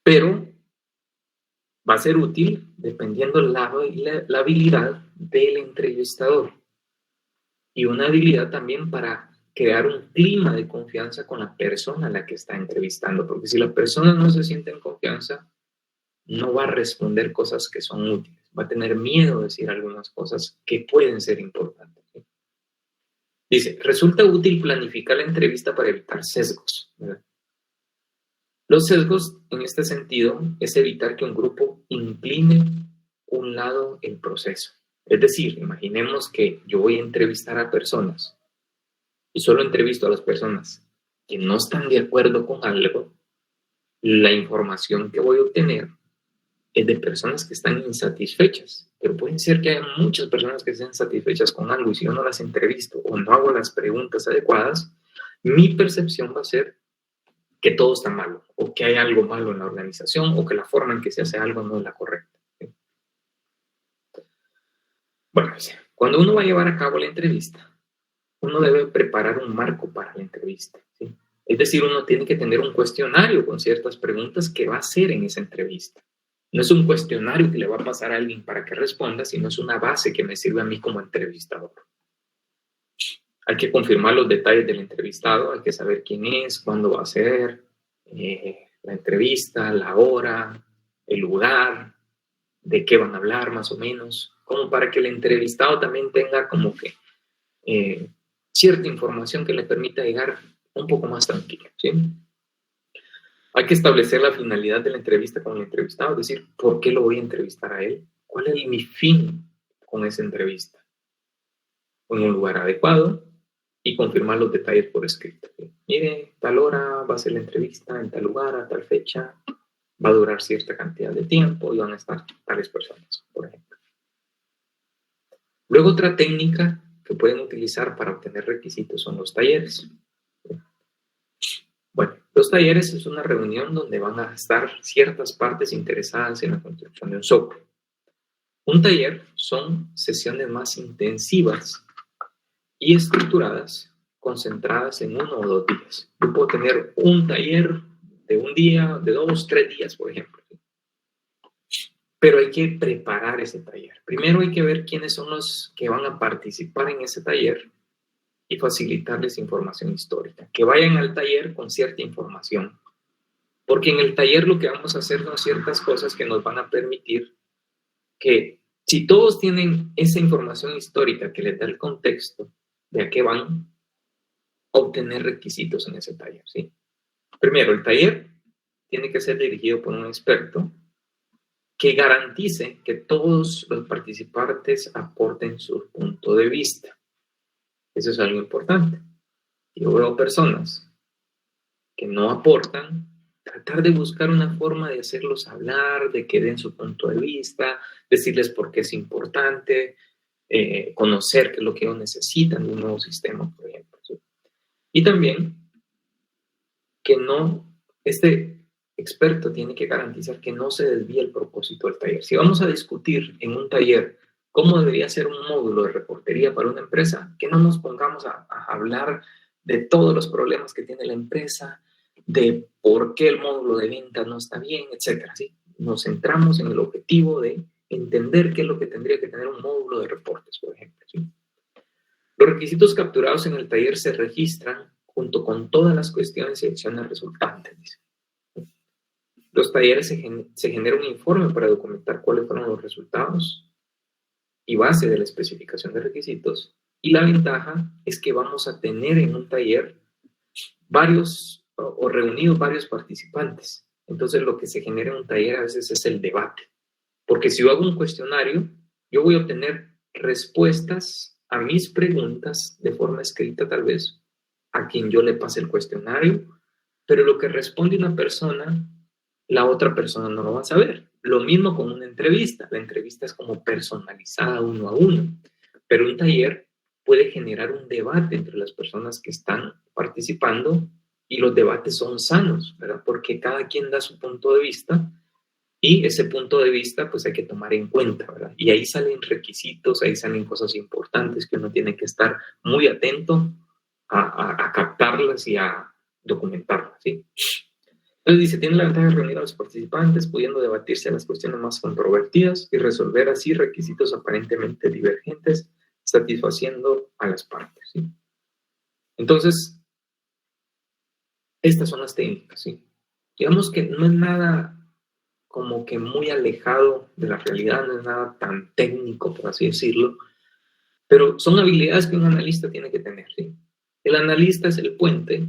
Pero va a ser útil dependiendo la habilidad del entrevistador. Y una habilidad también para crear un clima de confianza con la persona a la que está entrevistando. Porque si la persona no se siente en confianza, no va a responder cosas que son útiles. Va a tener miedo de decir algunas cosas que pueden ser importantes. ¿Sí? Dice, resulta útil planificar la entrevista para evitar sesgos, ¿verdad? Los sesgos, en este sentido, es evitar que un grupo incline un lado el proceso. Es decir, imaginemos que yo voy a entrevistar a personas y solo entrevisto a las personas que no están de acuerdo con algo. La información que voy a obtener es de personas que están insatisfechas, pero pueden ser que haya muchas personas que estén satisfechas con algo y si yo no las entrevisto o no hago las preguntas adecuadas, mi percepción va a ser que todo está malo o que hay algo malo en la organización o que la forma en que se hace algo no es la correcta. ¿Sí? Bueno, cuando uno va a llevar a cabo la entrevista, uno debe preparar un marco para la entrevista. ¿Sí? Es decir, uno tiene que tener un cuestionario con ciertas preguntas que va a hacer en esa entrevista. No es un cuestionario que le va a pasar a alguien para que responda, sino es una base que me sirve a mí como entrevistador. Hay que confirmar los detalles del entrevistado, hay que saber quién es, cuándo va a ser, la entrevista, la hora, el lugar, de qué van a hablar más o menos, como para que el entrevistado también tenga como que cierta información que le permita llegar un poco más tranquilo, ¿sí? Hay que establecer la finalidad de la entrevista con el entrevistado, es decir, ¿por qué lo voy a entrevistar a él? ¿Cuál es mi fin con esa entrevista? En un lugar adecuado y confirmar los detalles por escrito. ¿Sí? Mire, tal hora va a ser la entrevista, en tal lugar, a tal fecha, va a durar cierta cantidad de tiempo y van a estar tales personas, por ejemplo. Luego, otra técnica que pueden utilizar para obtener requisitos son los talleres. Bueno, los talleres es una reunión donde van a estar ciertas partes interesadas en la construcción de un software. Un taller son sesiones más intensivas y estructuradas, concentradas en 1 o 2 días. Yo puedo tener un taller de 1 día, de 2, 3 días, por ejemplo. Pero hay que preparar ese taller. Primero hay que ver quiénes son los que van a participar en ese taller y facilitarles información histórica. Que vayan al taller con cierta información. Porque en el taller lo que vamos a hacer son ciertas cosas que nos van a permitir que, si todos tienen esa información histórica que les da el contexto de a qué van, obtener requisitos en ese taller, ¿sí? Primero, el taller tiene que ser dirigido por un experto que garantice que todos los participantes aporten su punto de vista. Eso es algo importante. Yo veo personas que no aportan, tratar de buscar una forma de hacerlos hablar, de que den su punto de vista, decirles por qué es importante, conocer qué es lo que ellos necesitan de un nuevo sistema, por ejemplo. ¿Sí? Y también que este experto tiene que garantizar que no se desvíe el propósito del taller. Si vamos a discutir en un taller cómo debería ser un módulo de reportería para una empresa, que no nos pongamos a hablar de todos los problemas que tiene la empresa, de por qué el módulo de ventas no está bien, etcétera, ¿sí? Nos centramos en el objetivo de entender qué es lo que tendría que tener un módulo de reportes, por ejemplo, ¿sí? Los requisitos capturados en el taller se registran junto con todas las cuestiones y acciones resultantes, dice. Los talleres se genera un informe para documentar cuáles fueron los resultados y base de la especificación de requisitos. Y la ventaja es que vamos a tener en un taller reunidos varios participantes. Entonces lo que se genera en un taller a veces es el debate. Porque si yo hago un cuestionario, yo voy a obtener respuestas a mis preguntas de forma escrita tal vez, a quien yo le pase el cuestionario, pero lo que responde una persona, la otra persona no lo va a saber. Lo mismo con una entrevista. La entrevista es como personalizada uno a uno, pero un taller puede generar un debate entre las personas que están participando y los debates son sanos, ¿verdad? Porque cada quien da su punto de vista y ese punto de vista pues hay que tomar en cuenta, ¿verdad? Y ahí salen requisitos, ahí salen cosas importantes que uno tiene que estar muy atento a captarlas y a documentarlas, ¿sí? Entonces dice, tiene la ventaja de reunir a los participantes, pudiendo debatirse las cuestiones más controvertidas y resolver así requisitos aparentemente divergentes, satisfaciendo a las partes, ¿sí? Entonces, estas son las técnicas, ¿sí? Digamos que no es nada como que muy alejado de la realidad, no es nada tan técnico, por así decirlo, pero son habilidades que un analista tiene que tener, ¿sí? El analista es el puente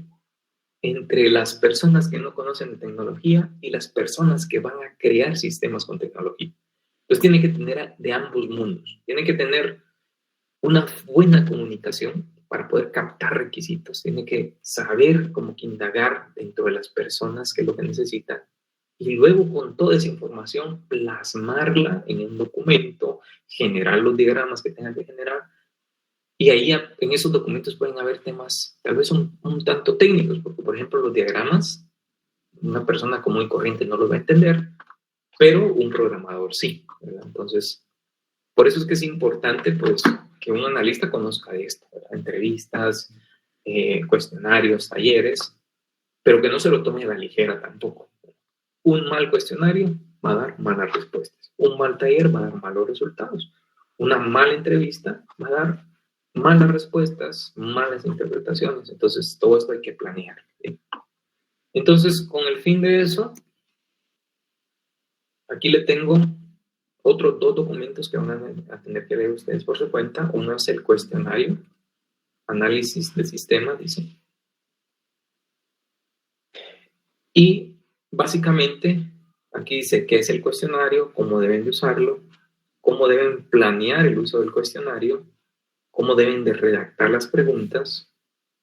entre las personas que no conocen de tecnología y las personas que van a crear sistemas con tecnología. Entonces tiene que tener de ambos mundos, tiene que tener una buena comunicación para poder captar requisitos, tiene que saber como que indagar dentro de las personas qué es lo que necesitan y luego con toda esa información plasmarla en un documento, generar los diagramas que tengan que generar. Y ahí en esos documentos pueden haber temas tal vez un tanto técnicos, porque por ejemplo los diagramas, una persona común y corriente no los va a entender, pero un programador sí, ¿verdad? Entonces, por eso es que es importante pues, que un analista conozca de esto, ¿verdad? Entrevistas, cuestionarios, talleres, pero que no se lo tome a la ligera tampoco. Un mal cuestionario va a dar malas respuestas, un mal taller va a dar malos resultados, una mala entrevista va a dar malas respuestas, malas interpretaciones. Entonces, todo esto hay que planear, ¿sí? Entonces, con el fin de eso, aquí le tengo otros 2 documentos que van a tener que leer ustedes por su cuenta. Uno es el cuestionario, análisis de sistemas, dice. Y básicamente, aquí dice qué es el cuestionario, cómo deben de usarlo, cómo deben planear el uso del cuestionario, cómo deben de redactar las preguntas,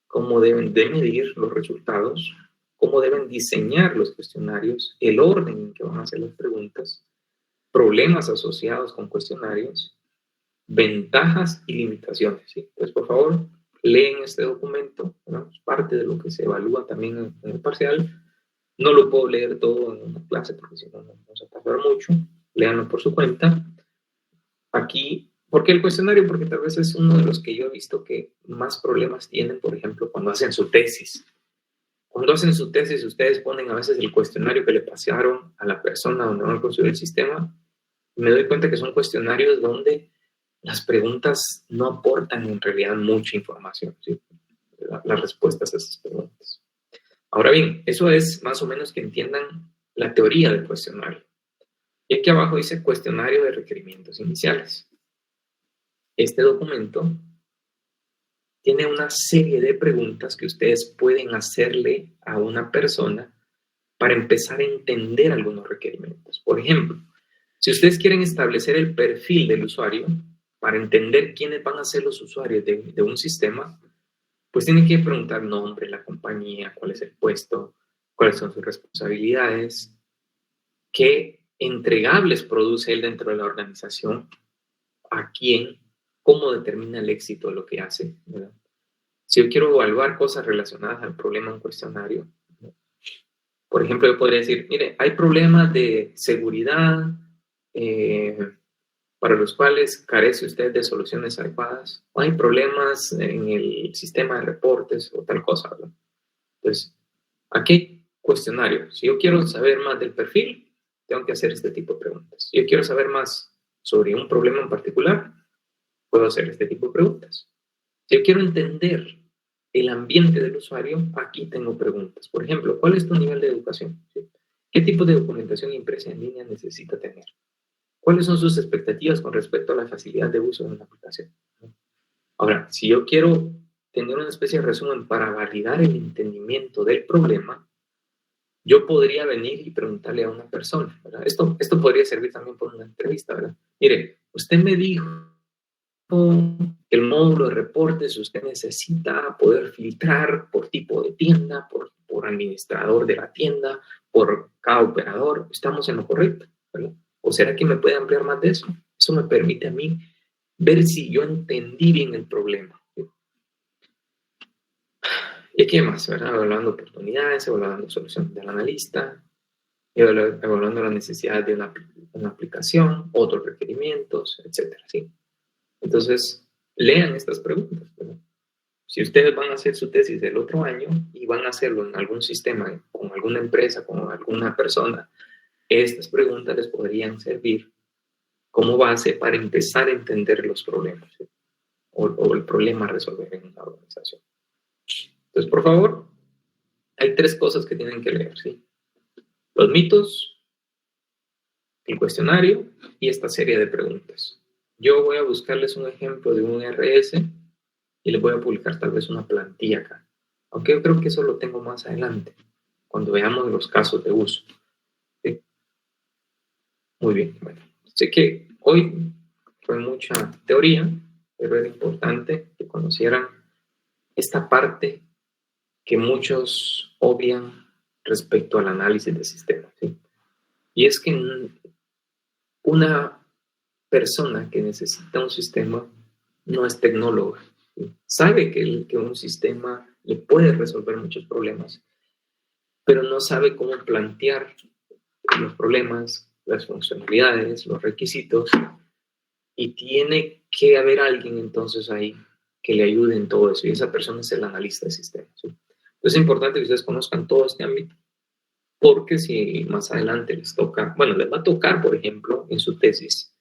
cómo deben de medir los resultados, cómo deben diseñar los cuestionarios, el orden en que van a hacer las preguntas, problemas asociados con cuestionarios, ventajas y limitaciones, ¿sí? Entonces, por favor, leen este documento, ¿no? Es parte de lo que se evalúa también en el parcial. No lo puedo leer todo en una clase porque si no, vamos a tardar mucho. Léanlo por su cuenta. Aquí, ¿por qué el cuestionario? Porque tal vez es uno de los que yo he visto que más problemas tienen, por ejemplo, cuando hacen su tesis. Cuando hacen su tesis, ustedes ponen a veces el cuestionario que le pasaron a la persona donde van a construir el sistema. Y me doy cuenta que son cuestionarios donde las preguntas no aportan en realidad mucha información, ¿sí? Las respuestas a esas preguntas. Ahora bien, eso es más o menos que entiendan la teoría del cuestionario. Y aquí abajo dice cuestionario de requerimientos iniciales. Este documento tiene una serie de preguntas que ustedes pueden hacerle a una persona para empezar a entender algunos requerimientos. Por ejemplo, Si ustedes quieren establecer el perfil del usuario para entender quiénes van a ser los usuarios de un sistema, pues tienen que preguntar nombre, la compañía, cuál es el puesto, cuáles son sus responsabilidades, qué entregables produce él dentro de la organización, a quién, cómo determina el éxito de lo que hace, ¿verdad? Si yo quiero evaluar cosas relacionadas al problema en cuestionario, por ejemplo, yo podría decir, mire, hay problemas de seguridad para los cuales carece usted de soluciones adecuadas, o hay problemas en el sistema de reportes o tal cosa, ¿verdad? Entonces, aquí cuestionario. Si yo quiero saber más del perfil, tengo que hacer este tipo de preguntas. Si yo quiero saber más sobre un problema en particular, puedo hacer este tipo de preguntas. Si yo quiero entender el ambiente del usuario, aquí tengo preguntas. Por ejemplo, ¿cuál es tu nivel de educación? ¿Sí? ¿Qué tipo de documentación impresa en línea necesita tener? ¿Cuáles son sus expectativas con respecto a la facilidad de uso de una aplicación? Ahora, si yo quiero tener una especie de resumen para validar el entendimiento del problema, yo podría venir y preguntarle a una persona, ¿verdad? Esto podría servir también por una entrevista, ¿verdad? Mire, usted me dijo que el módulo de reportes usted necesita poder filtrar por tipo de tienda, por administrador de la tienda, por cada operador. ¿Estamos en lo correcto? ¿Verdad? ¿O será que me puede ampliar más de eso? Eso me permite a mí ver si yo entendí bien el problema. ¿Y qué más? ¿Verdad? Evaluando oportunidades, evaluando soluciones del analista, evaluando la necesidad de una aplicación, otros requerimientos, etcétera, ¿sí? Entonces, lean estas preguntas, ¿verdad? Si ustedes van a hacer su tesis del otro año y van a hacerlo en algún sistema, con alguna empresa, con alguna persona, estas preguntas les podrían servir como base para empezar a entender los problemas, ¿sí? o el problema a resolver en una organización. Entonces, por favor, hay 3 cosas que tienen que leer, ¿sí? Los mitos, el cuestionario y esta serie de preguntas. Yo voy a buscarles un ejemplo de un RS y les voy a publicar tal vez una plantilla acá. Aunque yo creo que eso lo tengo más adelante, cuando veamos los casos de uso. ¿Sí? Muy bien. Bueno, sé que hoy fue mucha teoría, pero era importante que conocieran esta parte que muchos obvian respecto al análisis de sistemas, ¿sí? Y es que una persona que necesita un sistema no es tecnóloga, ¿sí? Sabe que un sistema le puede resolver muchos problemas, pero no sabe cómo plantear los problemas, las funcionalidades, los requisitos, y tiene que haber alguien entonces ahí que le ayude en todo eso, y esa persona es el analista de sistemas, ¿sí? Entonces es importante que ustedes conozcan todo este ámbito, porque si más adelante les toca, bueno, les va a tocar, por ejemplo, en su tesis,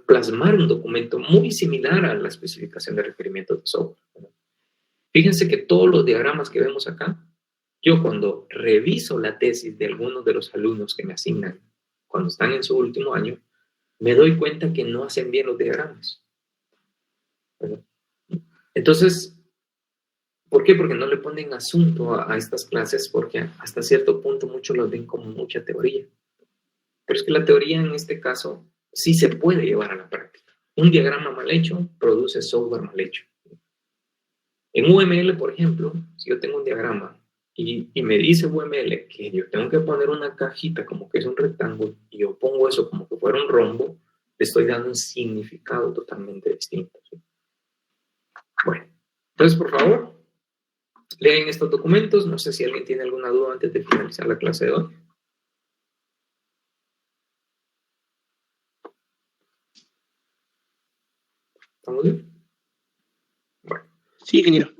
plasmar un documento muy similar a la especificación de requerimientos de software, ¿verdad? Fíjense que todos los diagramas que vemos acá, yo cuando reviso la tesis de algunos de los alumnos que me asignan, cuando están en su último año, me doy cuenta que no hacen bien los diagramas, ¿verdad? Entonces, ¿por qué? Porque no le ponen asunto a estas clases, porque hasta cierto punto muchos los ven como mucha teoría. Pero es que la teoría en este caso sí se puede llevar a la práctica. Un diagrama mal hecho produce software mal hecho. En UML, por ejemplo, si yo tengo un diagrama y me dice UML que yo tengo que poner una cajita como que es un rectángulo y yo pongo eso como que fuera un rombo, le estoy dando un significado totalmente distinto, ¿sí? Bueno, entonces, por favor, lean estos documentos. No sé si alguien tiene alguna duda antes de finalizar la clase de hoy. ¿Estamos bien? Bueno. Sí, ingeniero.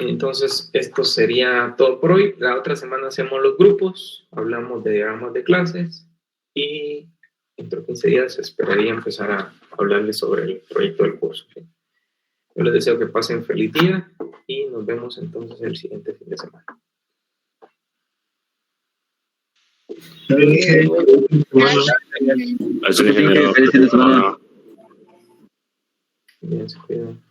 Entonces, esto sería todo por hoy. La otra semana hacemos los grupos, hablamos de diagramas de clases y dentro de 15 días esperaría empezar a hablarles sobre el proyecto del curso, ¿sí? Yo les deseo que pasen feliz día y nos vemos entonces el siguiente fin de semana. Gracias. Bien, se cuidan.